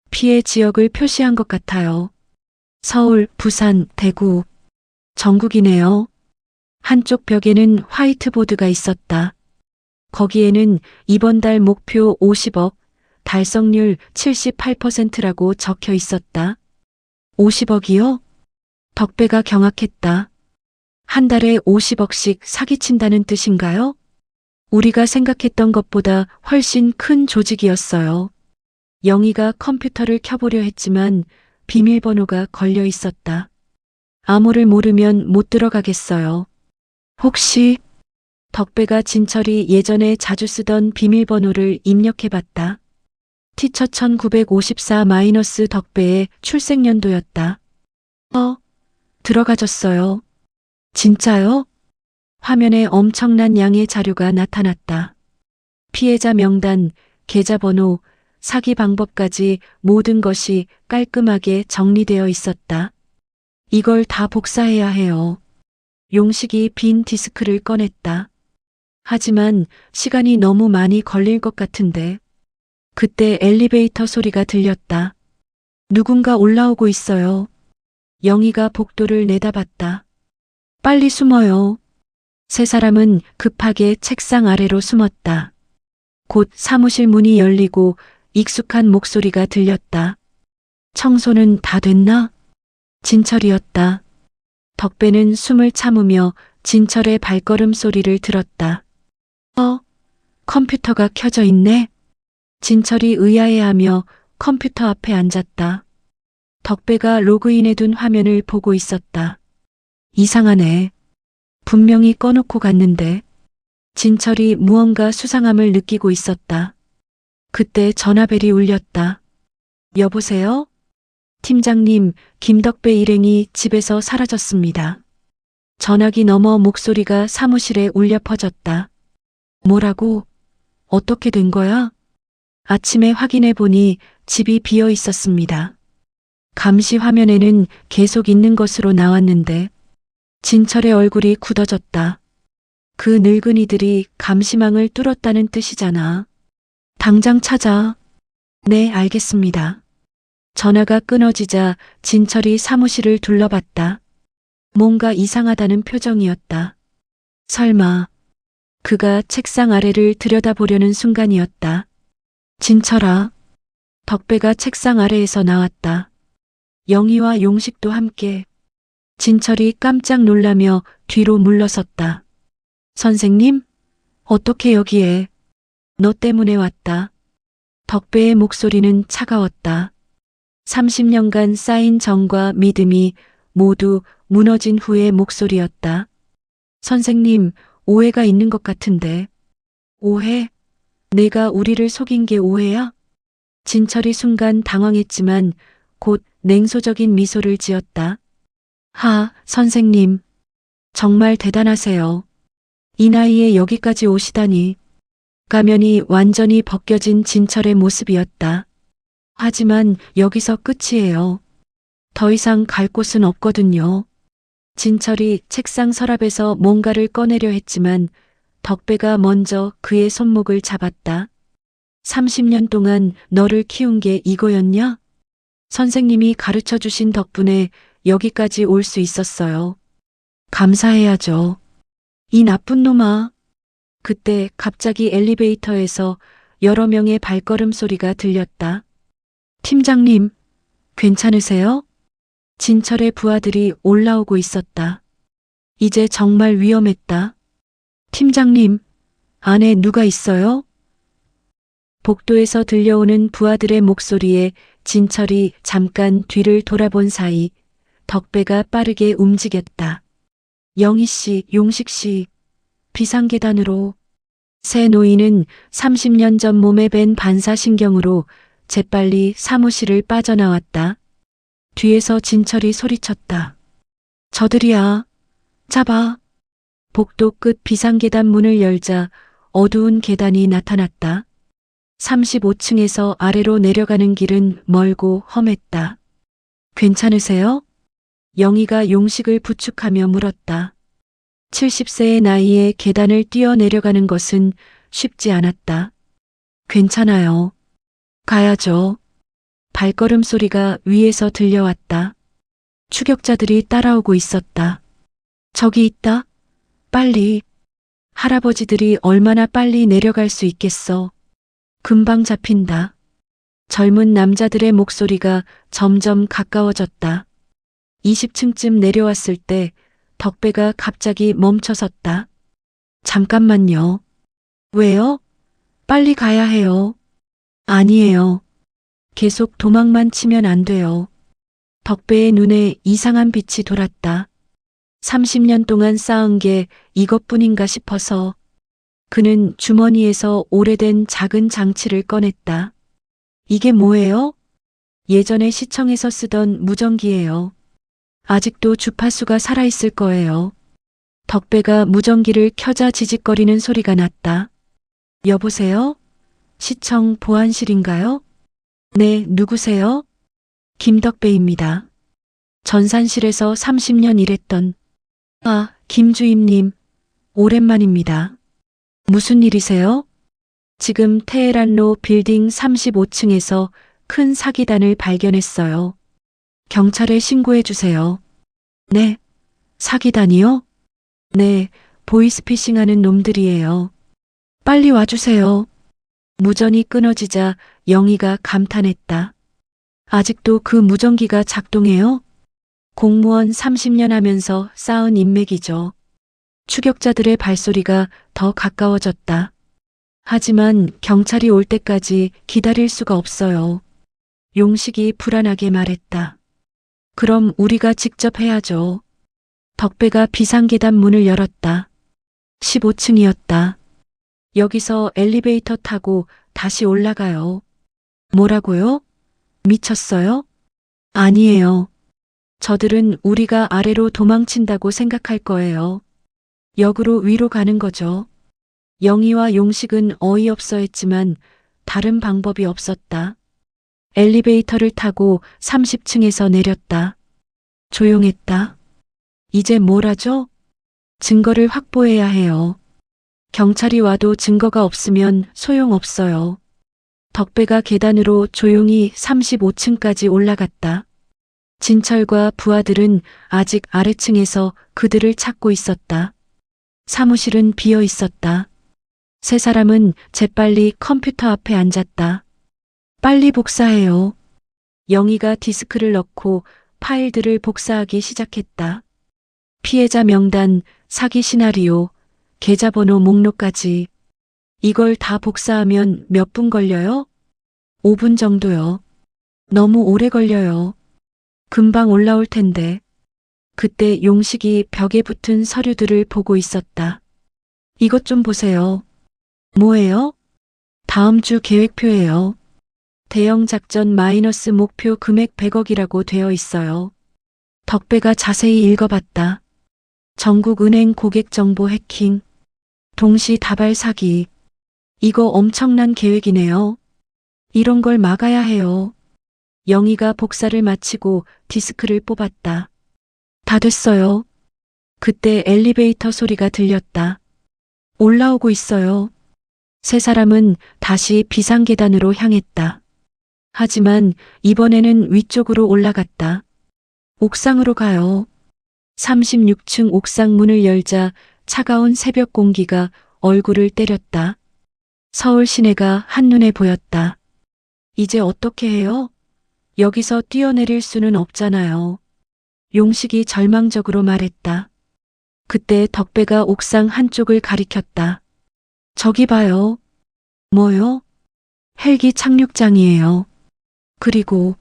Speaker 1: 피해 지역을 표시한 것 같아요. 서울, 부산, 대구. 전국이네요. 한쪽 벽에는 화이트보드가 있었다. 거기에는 이번 달 목표 50억, 달성률 78%라고 적혀 있었다. 50억이요? 덕배가 경악했다. 한 달에 50억씩 사기친다는 뜻인가요? 우리가 생각했던 것보다 훨씬 큰 조직이었어요. 영희가 컴퓨터를 켜보려 했지만 비밀번호가 걸려 있었다. 암호를 모르면 못 들어가겠어요. 혹시 덕배가 진철이 예전에 자주 쓰던 비밀번호를 입력해봤다. 티처 1954- 덕배의 출생연도였다. 들어가졌어요. 진짜요? 화면에 엄청난 양의 자료가 나타났다. 피해자 명단, 계좌번호, 사기 방법까지 모든 것이 깔끔하게 정리되어 있었다. 이걸 다 복사해야 해요. 용식이 빈 디스크를 꺼냈다. 하지만 시간이 너무 많이 걸릴 것 같은데. 그때 엘리베이터 소리가 들렸다. 누군가 올라오고 있어요. 영희가 복도를 내다봤다. 빨리 숨어요. 세 사람은 급하게 책상 아래로 숨었다. 곧 사무실 문이 열리고 익숙한 목소리가 들렸다. 청소는 다 됐나? 진철이었다. 덕배는 숨을 참으며 진철의 발걸음 소리를 들었다. 컴퓨터가 켜져 있네. 진철이 의아해하며 컴퓨터 앞에 앉았다. 덕배가 로그인해둔 화면을 보고 있었다. 이상하네. 분명히 꺼놓고 갔는데. 진철이 무언가 수상함을 느끼고 있었다. 그때 전화벨이 울렸다. 여보세요? 팀장님, 김덕배 일행이 집에서 사라졌습니다. 전화기 너머 목소리가 사무실에 울려 퍼졌다. 뭐라고? 어떻게 된 거야? 아침에 확인해 보니 집이 비어 있었습니다. 감시 화면에는 계속 있는 것으로 나왔는데 진철의 얼굴이 굳어졌다. 그 늙은이들이 감시망을 뚫었다는 뜻이잖아. 당장 찾아. 네, 알겠습니다. 전화가 끊어지자 진철이 사무실을 둘러봤다. 뭔가 이상하다는 표정이었다. 설마 그가 책상 아래를 들여다보려는 순간이었다. 진철아. 덕배가 책상 아래에서 나왔다. 영희와 용식도 함께. 진철이 깜짝 놀라며 뒤로 물러섰다. 선생님? 어떻게 여기에? 너 때문에 왔다. 덕배의 목소리는 차가웠다. 30년간 쌓인 정과 믿음이 모두 무너진 후의 목소리였다. 선생님, 오해가 있는 것 같은데. 오해? 내가 우리를 속인 게 오해야? 진철이 순간 당황했지만 곧 냉소적인 미소를 지었다. 선생님. 정말 대단하세요. 이 나이에 여기까지 오시다니. 가면이 완전히 벗겨진 진철의 모습이었다. 하지만 여기서 끝이에요. 더 이상 갈 곳은 없거든요. 진철이 책상 서랍에서 뭔가를 꺼내려 했지만 덕배가 먼저 그의 손목을 잡았다. 30년 동안 너를 키운 게 이거였냐? 선생님이 가르쳐 주신 덕분에 여기까지 올 수 있었어요. 감사해야죠. 이 나쁜 놈아. 그때 갑자기 엘리베이터에서 여러 명의 발걸음 소리가 들렸다. 팀장님, 괜찮으세요? 진철의 부하들이 올라오고 있었다. 이제 정말 위험했다. 팀장님, 안에 누가 있어요? 복도에서 들려오는 부하들의 목소리에 진철이 잠깐 뒤를 돌아본 사이 덕배가 빠르게 움직였다. 영희 씨, 용식 씨, 비상계단으로. 새 노인은 30년 전 몸에 밴 반사신경으로 재빨리 사무실을 빠져나왔다. 뒤에서 진철이 소리쳤다. 저들이야. 잡아. 복도 끝 비상계단 문을 열자 어두운 계단이 나타났다. 35층에서 아래로 내려가는 길은 멀고 험했다. 괜찮으세요? 영희가 용식을 부축하며 물었다. 70세의 나이에 계단을 뛰어내려가는 것은 쉽지 않았다. 괜찮아요. 가야죠. 발걸음 소리가 위에서 들려왔다. 추격자들이 따라오고 있었다. 저기 있다. 빨리. 할아버지들이 얼마나 빨리 내려갈 수 있겠어. 금방 잡힌다. 젊은 남자들의 목소리가 점점 가까워졌다. 20층쯤 내려왔을 때 덕배가 갑자기 멈춰섰다. 잠깐만요. 왜요? 빨리 가야 해요. 아니에요. 계속 도망만 치면 안 돼요. 덕배의 눈에 이상한 빛이 돌았다. 30년 동안 쌓은 게 이것뿐인가 싶어서 그는 주머니에서 오래된 작은 장치를 꺼냈다. 이게 뭐예요? 예전에 시청에서 쓰던 무전기예요. 아직도 주파수가 살아있을 거예요. 덕배가 무전기를 켜자 지직거리는 소리가 났다. 여보세요? 시청 보안실인가요? 네, 누구세요? 김덕배입니다. 전산실에서 30년 일했던, 김 주임님, 오랜만입니다. 무슨 일이세요? 지금 테헤란로 빌딩 35층에서 큰 사기단을 발견했어요. 경찰에 신고해 주세요. 네, 사기단이요? 네, 보이스피싱 하는 놈들이에요. 빨리 와주세요. 무전이 끊어지자 영희가 감탄했다. 아직도 그 무전기가 작동해요? 공무원 30년 하면서 쌓은 인맥이죠. 추격자들의 발소리가 더 가까워졌다. 하지만 경찰이 올 때까지 기다릴 수가 없어요. 용식이 불안하게 말했다. 그럼 우리가 직접 해야죠. 덕배가 비상계단 문을 열었다. 15층이었다. 여기서 엘리베이터 타고 다시 올라가요. 뭐라고요? 미쳤어요? 아니에요. 저들은 우리가 아래로 도망친다고 생각할 거예요. 역으로 위로 가는 거죠. 영희와 용식은 어이없어 했지만 다른 방법이 없었다. 엘리베이터를 타고 30층에서 내렸다. 조용했다. 이제 뭘 하죠? 증거를 확보해야 해요. 경찰이 와도 증거가 없으면 소용없어요. 덕배가 계단으로 조용히 35층까지 올라갔다. 진철과 부하들은 아직 아래층에서 그들을 찾고 있었다. 사무실은 비어 있었다. 세 사람은 재빨리 컴퓨터 앞에 앉았다. 빨리 복사해요. 영희가 디스크를 넣고 파일들을 복사하기 시작했다. 피해자 명단, 사기 시나리오, 계좌번호 목록까지. 이걸 다 복사하면 몇 분 걸려요? 5분 정도요. 너무 오래 걸려요. 금방 올라올 텐데. 그때 용식이 벽에 붙은 서류들을 보고 있었다. 이것 좀 보세요. 뭐예요? 다음 주 계획표예요. 대형 작전 마이너스 목표 금액 100억이라고 되어 있어요. 덕배가 자세히 읽어봤다. 전국은행 고객 정보 해킹, 동시 다발 사기. 이거 엄청난 계획이네요. 이런 걸 막아야 해요. 영희가 복사를 마치고 디스크를 뽑았다. 다 됐어요. 그때 엘리베이터 소리가 들렸다. 올라오고 있어요. 세 사람은 다시 비상계단으로 향했다. 하지만 이번에는 위쪽으로 올라갔다. 옥상으로 가요. 36층 옥상 문을 열자 차가운 새벽 공기가 얼굴을 때렸다. 서울 시내가 한눈에 보였다. 이제 어떻게 해요? 여기서 뛰어내릴 수는 없잖아요. 용식이 절망적으로 말했다. 그때 덕배가 옥상 한쪽을 가리켰다. 저기 봐요. 뭐요? 헬기 착륙장이에요. 그리고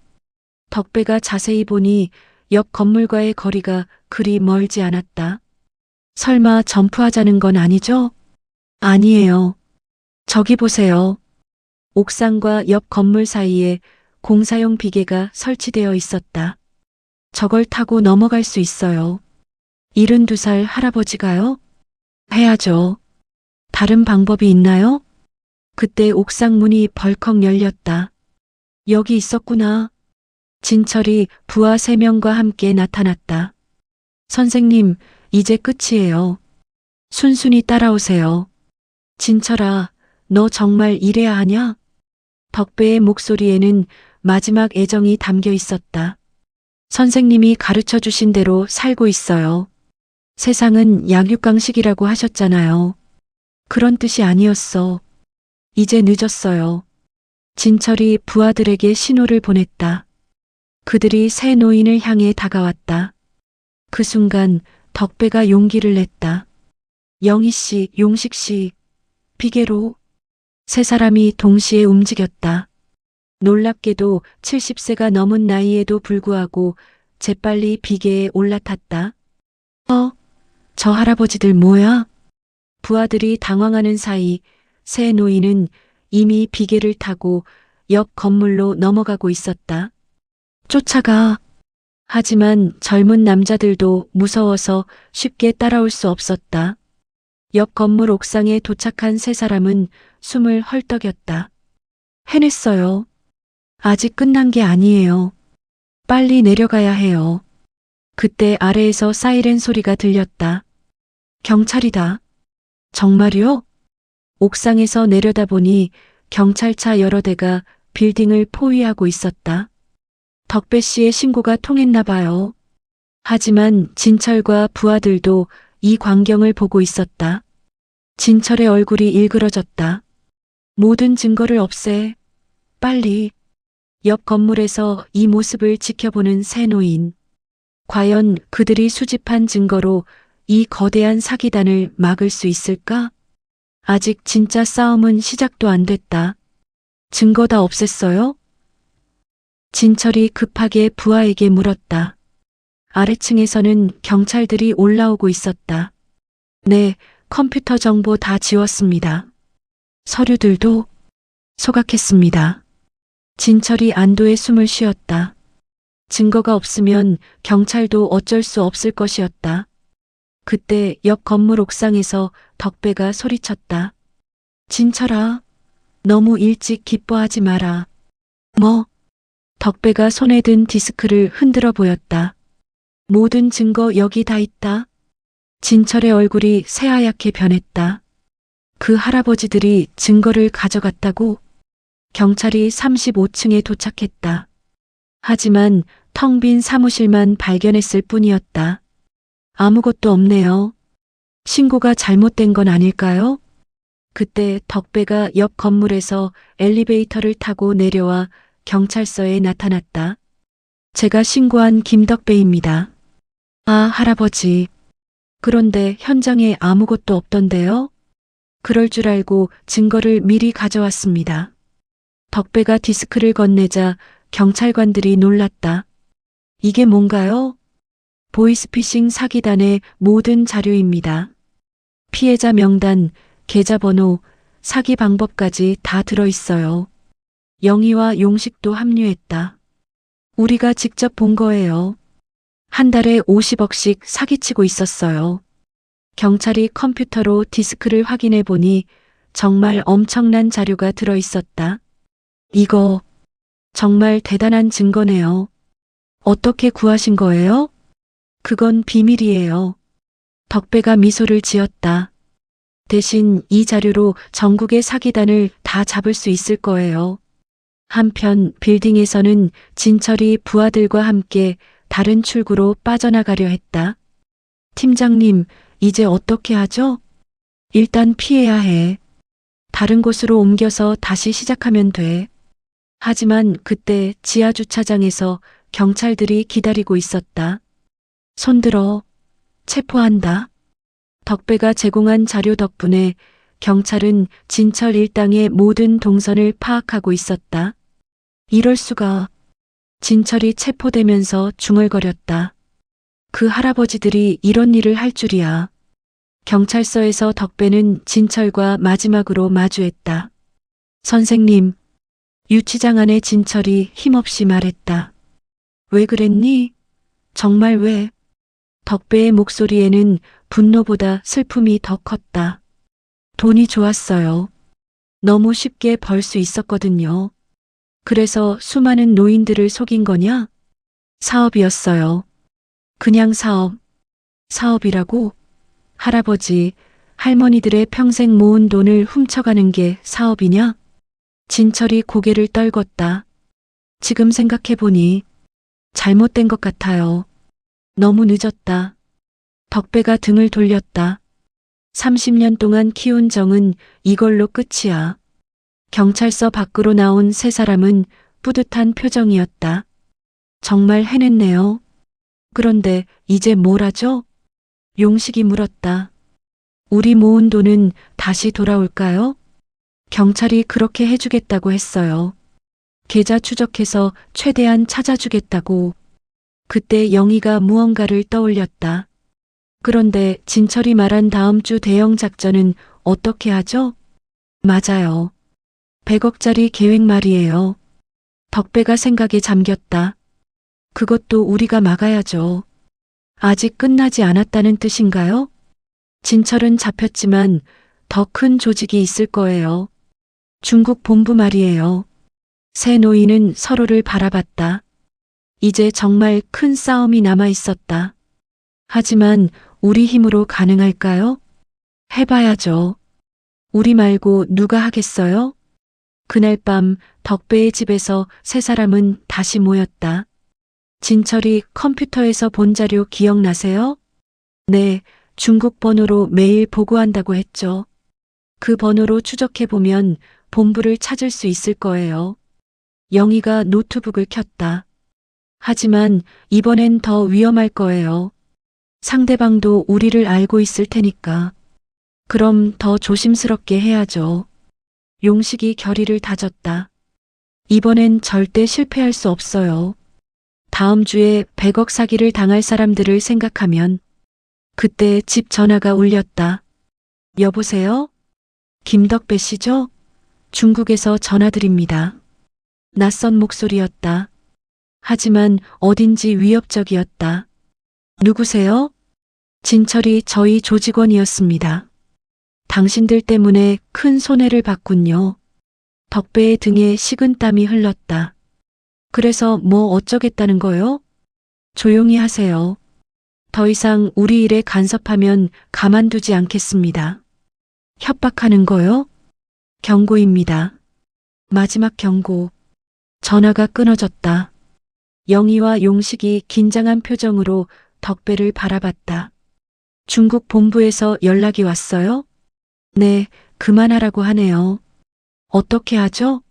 Speaker 1: 덕배가 자세히 보니 옆 건물과의 거리가 그리 멀지 않았다. 설마 점프하자는 건 아니죠? 아니에요. 저기 보세요. 옥상과 옆 건물 사이에 공사용 비계가 설치되어 있었다. 저걸 타고 넘어갈 수 있어요. 72살 할아버지가요? 해야죠. 다른 방법이 있나요? 그때 옥상 문이 벌컥 열렸다. 여기 있었구나. 진철이 부하 3명과 함께 나타났다. 선생님, 이제 끝이에요. 순순히 따라오세요. 진철아, 너 정말 이래야 하냐? 덕배의 목소리에는 마지막 애정이 담겨 있었다. 선생님이 가르쳐 주신 대로 살고 있어요. 세상은 약육강식이라고 하셨잖아요. 그런 뜻이 아니었어. 이제 늦었어요. 진철이 부하들에게 신호를 보냈다. 그들이 새 노인을 향해 다가왔다. 그 순간 덕배가 용기를 냈다. 영희 씨, 용식 씨, 비계로. 세 사람이 동시에 움직였다. 놀랍게도 70세가 넘은 나이에도 불구하고 재빨리 비계에 올라탔다. 저 할아버지들 뭐야? 부하들이 당황하는 사이 새 노인은 이미 비계를 타고 옆 건물로 넘어가고 있었다. 쫓아가. 하지만 젊은 남자들도 무서워서 쉽게 따라올 수 없었다. 옆 건물 옥상에 도착한 세 사람은 숨을 헐떡였다. 해냈어요. 아직 끝난 게 아니에요. 빨리 내려가야 해요. 그때 아래에서 사이렌 소리가 들렸다. 경찰이다. 정말요? 옥상에서 내려다보니 경찰차 여러 대가 빌딩을 포위하고 있었다. 덕배 씨의 신고가 통했나 봐요. 하지만 진철과 부하들도 이 광경을 보고 있었다. 진철의 얼굴이 일그러졌다. 모든 증거를 없애. 빨리. 옆 건물에서 이 모습을 지켜보는 세 노인. 과연 그들이 수집한 증거로 이 거대한 사기단을 막을 수 있을까? 아직 진짜 싸움은 시작도 안 됐다. 증거 다 없앴어요? 진철이 급하게 부하에게 물었다. 아래층에서는 경찰들이 올라오고 있었다. 네, 컴퓨터 정보 다 지웠습니다. 서류들도 소각했습니다. 진철이 안도의 숨을 쉬었다. 증거가 없으면 경찰도 어쩔 수 없을 것이었다. 그때 옆 건물 옥상에서 덕배가 소리쳤다. 진철아, 너무 일찍 기뻐하지 마라. 뭐? 덕배가 손에 든 디스크를 흔들어 보였다. 모든 증거 여기 다 있다. 진철의 얼굴이 새하얗게 변했다. 그 할아버지들이 증거를 가져갔다고? 경찰이 35층에 도착했다. 하지만 텅 빈 사무실만 발견했을 뿐이었다. 아무것도 없네요. 신고가 잘못된 건 아닐까요? 그때 덕배가 옆 건물에서 엘리베이터를 타고 내려와 경찰서에 나타났다. 제가 신고한 김덕배입니다. 아, 할아버지. 그런데 현장에 아무것도 없던데요? 그럴 줄 알고 증거를 미리 가져왔습니다. 덕배가 디스크를 건네자 경찰관들이 놀랐다. 이게 뭔가요? 보이스피싱 사기단의 모든 자료입니다. 피해자 명단, 계좌번호, 사기 방법까지 다 들어있어요. 영희와 용식도 합류했다. 우리가 직접 본 거예요. 한 달에 50억씩 사기치고 있었어요. 경찰이 컴퓨터로 디스크를 확인해 보니 정말 엄청난 자료가 들어있었다. 이거 정말 대단한 증거네요. 어떻게 구하신 거예요? 그건 비밀이에요. 덕배가 미소를 지었다. 대신 이 자료로 전국의 사기단을 다 잡을 수 있을 거예요. 한편 빌딩에서는 진철이 부하들과 함께 다른 출구로 빠져나가려 했다. 팀장님, 이제 어떻게 하죠? 일단 피해야 해. 다른 곳으로 옮겨서 다시 시작하면 돼. 하지만 그때 지하 주차장에서 경찰들이 기다리고 있었다. 손들어. 체포한다. 덕배가 제공한 자료 덕분에 경찰은 진철 일당의 모든 동선을 파악하고 있었다. 이럴 수가. 진철이 체포되면서 중얼거렸다. 그 할아버지들이 이런 일을 할 줄이야. 경찰서에서 덕배는 진철과 마지막으로 마주했다. 선생님, 유치장 안에 진철이 힘없이 말했다. 왜 그랬니? 정말 왜? 덕배의 목소리에는 분노보다 슬픔이 더 컸다. 돈이 좋았어요. 너무 쉽게 벌 수 있었거든요. 그래서 수많은 노인들을 속인 거냐? 사업이었어요. 그냥 사업. 사업이라고? 할아버지, 할머니들의 평생 모은 돈을 훔쳐가는 게 사업이냐? 진철이 고개를 떨궜다. 지금 생각해보니 잘못된 것 같아요. 너무 늦었다. 덕배가 등을 돌렸다. 30년 동안 키운 정은 이걸로 끝이야. 경찰서 밖으로 나온 세 사람은 뿌듯한 표정이었다. 정말 해냈네요. 그런데 이제 뭘 하죠? 용식이 물었다. 우리 모은 돈은 다시 돌아올까요? 경찰이 그렇게 해주겠다고 했어요. 계좌 추적해서 최대한 찾아주겠다고. 그때 영희가 무언가를 떠올렸다. 그런데 진철이 말한 다음 주 대형 작전은 어떻게 하죠? 맞아요. 100억짜리 계획 말이에요. 덕배가 생각에 잠겼다. 그것도 우리가 막아야죠. 아직 끝나지 않았다는 뜻인가요? 진철은 잡혔지만 더 큰 조직이 있을 거예요. 중국 본부 말이에요. 세 노인은 서로를 바라봤다. 이제 정말 큰 싸움이 남아 있었다. 하지만 우리 힘으로 가능할까요? 해봐야죠. 우리 말고 누가 하겠어요? 그날 밤 덕배의 집에서 세 사람은 다시 모였다. 진철이 컴퓨터에서 본 자료 기억나세요? 네, 중국 번호로 매일 보고한다고 했죠. 그 번호로 추적해보면 본부를 찾을 수 있을 거예요. 영희가 노트북을 켰다. 하지만 이번엔 더 위험할 거예요. 상대방도 우리를 알고 있을 테니까. 그럼 더 조심스럽게 해야죠. 용식이 결의를 다졌다. 이번엔 절대 실패할 수 없어요. 다음 주에 100억 사기를 당할 사람들을 생각하면. 그때 집 전화가 울렸다. 여보세요? 김덕배 씨죠? 중국에서 전화드립니다. 낯선 목소리였다. 하지만 어딘지 위협적이었다. 누구세요? 진철이 저희 조직원이었습니다. 당신들 때문에 큰 손해를 봤군요. 덕배의 등에 식은땀이 흘렀다. 그래서 뭐 어쩌겠다는 거요? 조용히 하세요. 더 이상 우리 일에 간섭하면 가만두지 않겠습니다. 협박하는 거요? 경고입니다. 마지막 경고. 전화가 끊어졌다. 영희와 용식이 긴장한 표정으로 덕배를 바라봤다. 중국 본부에서 연락이 왔어요? 네, 그만하라고 하네요. 어떻게 하죠?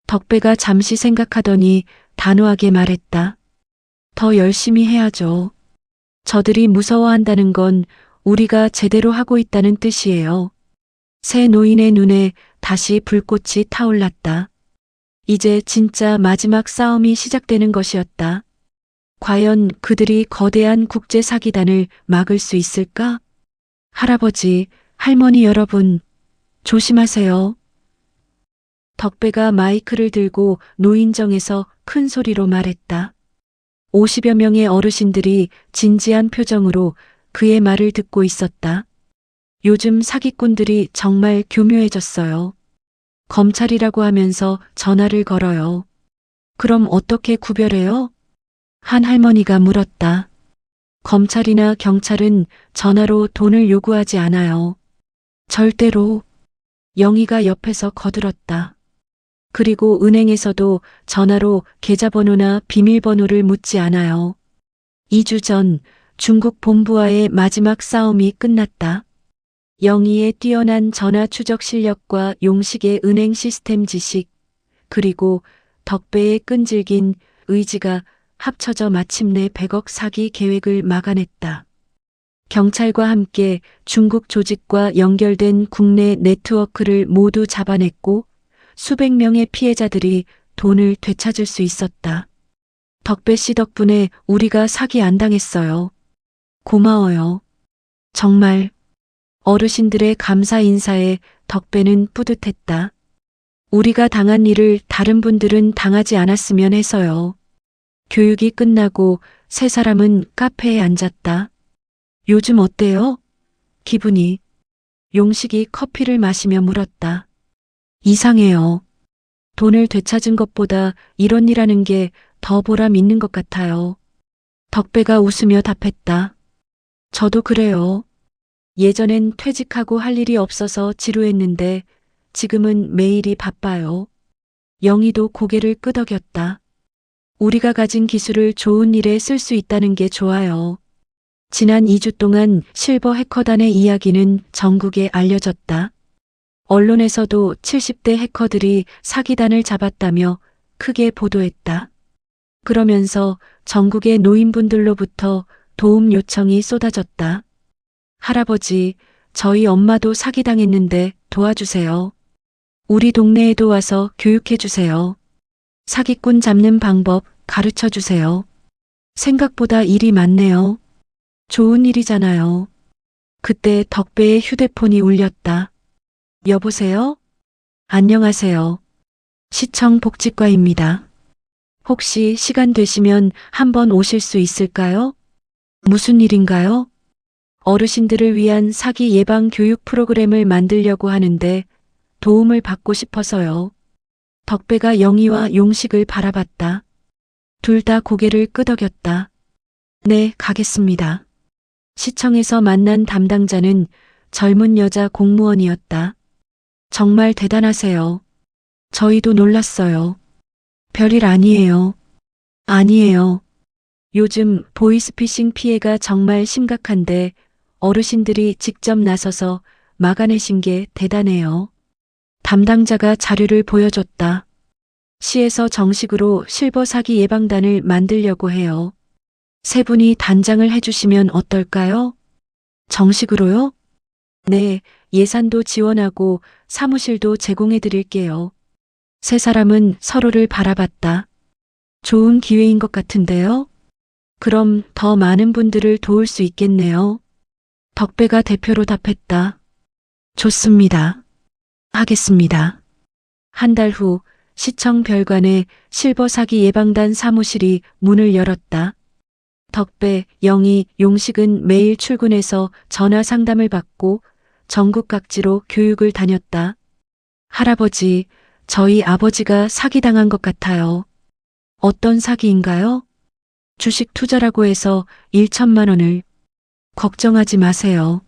Speaker 1: 덕배가 잠시 생각하더니 단호하게 말했다. 더 열심히 해야죠. 저들이 무서워한다는 건 우리가 제대로 하고 있다는 뜻이에요. 새 노인의 눈에 다시 불꽃이 타올랐다. 이제 진짜 마지막 싸움이 시작되는 것이었다. 과연 그들이 거대한 국제 사기단을 막을 수 있을까? 할아버지, 할머니 여러분, 조심하세요. 덕배가 마이크를 들고 노인정에서 큰 소리로 말했다. 50여 명의 어르신들이 진지한 표정으로 그의 말을 듣고 있었다. 요즘 사기꾼들이 정말 교묘해졌어요. 검찰이라고 하면서 전화를 걸어요. 그럼 어떻게 구별해요? 한 할머니가 물었다. 검찰이나 경찰은 전화로 돈을 요구하지 않아요. 절대로. 영희가 옆에서 거들었다. 그리고 은행에서도 전화로 계좌번호나 비밀번호를 묻지 않아요. 2주 전 중국 본부와의 마지막 싸움이 끝났다. 영희의 뛰어난 전화 추적 실력과 용식의 은행 시스템 지식, 그리고 덕배의 끈질긴 의지가 합쳐져 마침내 100억 사기 계획을 막아냈다. 경찰과 함께 중국 조직과 연결된 국내 네트워크를 모두 잡아냈고 수백 명의 피해자들이 돈을 되찾을 수 있었다. 덕배 씨 덕분에 우리가 사기 안 당했어요. 고마워요. 정말. 어르신들의 감사 인사에 덕배는 뿌듯했다. 우리가 당한 일을 다른 분들은 당하지 않았으면 해서요. 교육이 끝나고 세 사람은 카페에 앉았다. 요즘 어때요? 기분이. 용식이 커피를 마시며 물었다. 이상해요. 돈을 되찾은 것보다 이런 일 하는 게 더 보람 있는 것 같아요. 덕배가 웃으며 답했다. 저도 그래요. 예전엔 퇴직하고 할 일이 없어서 지루했는데 지금은 매일이 바빠요. 영희도 고개를 끄덕였다. 우리가 가진 기술을 좋은 일에 쓸 수 있다는 게 좋아요. 지난 2주 동안 실버 해커단의 이야기는 전국에 알려졌다. 언론에서도 70대 해커들이 사기단을 잡았다며 크게 보도했다. 그러면서 전국의 노인분들로부터 도움 요청이 쏟아졌다. 할아버지, 저희 엄마도 사기당했는데 도와주세요. 우리 동네에도 와서 교육해주세요. 사기꾼 잡는 방법 가르쳐주세요. 생각보다 일이 많네요. 좋은 일이잖아요. 그때 덕배의 휴대폰이 울렸다. 여보세요? 안녕하세요. 시청 복지과입니다. 혹시 시간 되시면 한번 오실 수 있을까요? 무슨 일인가요? 어르신들을 위한 사기 예방 교육 프로그램을 만들려고 하는데 도움을 받고 싶어서요. 덕배가 영희와 용식을 바라봤다. 둘 다 고개를 끄덕였다. 네, 가겠습니다. 시청에서 만난 담당자는 젊은 여자 공무원이었다. 정말 대단하세요. 저희도 놀랐어요. 별일 아니에요. 아니에요. 요즘 보이스피싱 피해가 정말 심각한데 어르신들이 직접 나서서 막아내신 게 대단해요. 담당자가 자료를 보여줬다. 시에서 정식으로 실버 사기 예방단을 만들려고 해요. 세 분이 단장을 해주시면 어떨까요? 정식으로요? 네, 예산도 지원하고 사무실도 제공해 드릴게요. 세 사람은 서로를 바라봤다. 좋은 기회인 것 같은데요? 그럼 더 많은 분들을 도울 수 있겠네요. 덕배가 대표로 답했다. 좋습니다. 하겠습니다. 한 달 후 시청 별관에 실버 사기 예방단 사무실이 문을 열었다. 덕배, 영희, 용식은 매일 출근해서 전화 상담을 받고 전국 각지로 교육을 다녔다. 할아버지, 저희 아버지가 사기당한 것 같아요. 어떤 사기인가요? 주식 투자라고 해서 1천만 원을. 걱정하지 마세요.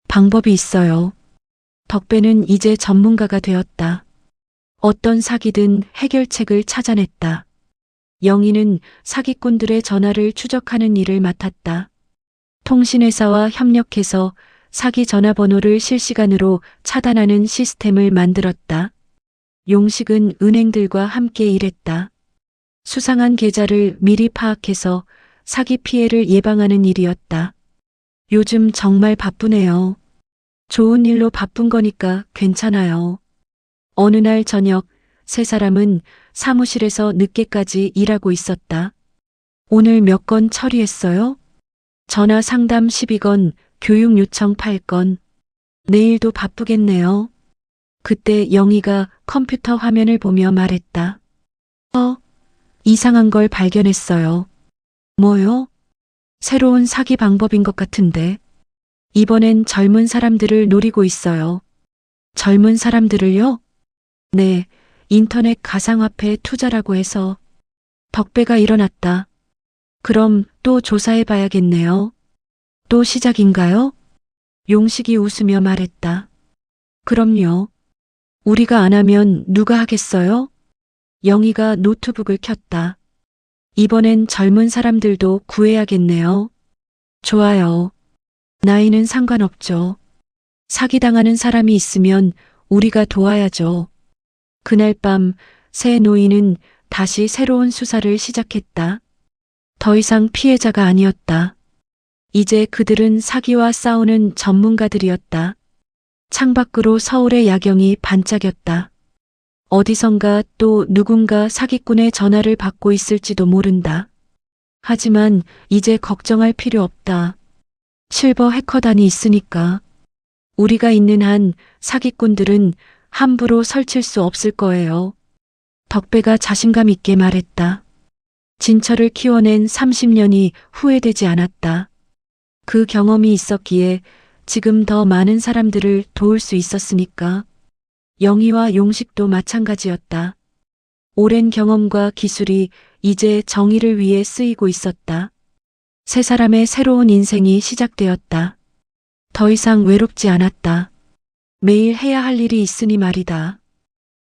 Speaker 1: 방법이 있어요. 덕배는 이제 전문가가 되었다. 어떤 사기든 해결책을 찾아냈다. 영희는 사기꾼들의 전화를 추적하는 일을 맡았다. 통신회사와 협력해서 사기 전화번호를 실시간으로 차단하는 시스템을 만들었다. 용식은 은행들과 함께 일했다. 수상한 계좌를 미리 파악해서 사기 피해를 예방하는 일이었다. 요즘 정말 바쁘네요. 좋은 일로 바쁜 거니까 괜찮아요. 어느 날 저녁 세 사람은 사무실에서 늦게까지 일하고 있었다. 오늘 몇 건 처리했어요? 전화 상담 12건, 교육 요청 8건. 내일도 바쁘겠네요. 그때 영희가 컴퓨터 화면을 보며 말했다. 이상한 걸 발견했어요. 뭐요? 새로운 사기 방법인 것 같은데. 이번엔 젊은 사람들을 노리고 있어요. 젊은 사람들을요? 네, 인터넷 가상화폐 투자라고 해서. 덕배가 일어났다. 그럼 또 조사해 봐야겠네요. 또 시작인가요? 용식이 웃으며 말했다. 그럼요. 우리가 안 하면 누가 하겠어요? 영희가 노트북을 켰다. 이번엔 젊은 사람들도 구해야겠네요. 좋아요. 나이는 상관없죠. 사기당하는 사람이 있으면 우리가 도와야죠. 그날 밤 새 노인은 다시 새로운 수사를 시작했다. 더 이상 피해자가 아니었다. 이제 그들은 사기와 싸우는 전문가들이었다. 창밖으로 서울의 야경이 반짝였다. 어디선가 또 누군가 사기꾼의 전화를 받고 있을지도 모른다. 하지만 이제 걱정할 필요 없다. 실버 해커단이 있으니까. 우리가 있는 한 사기꾼들은 함부로 설칠 수 없을 거예요. 덕배가 자신감 있게 말했다. 진철을 키워낸 30년이 후회되지 않았다. 그 경험이 있었기에 지금 더 많은 사람들을 도울 수 있었으니까. 영희와 용식도 마찬가지였다. 오랜 경험과 기술이 이제 정의를 위해 쓰이고 있었다. 세 사람의 새로운 인생이 시작되었다. 더 이상 외롭지 않았다. 매일 해야 할 일이 있으니 말이다.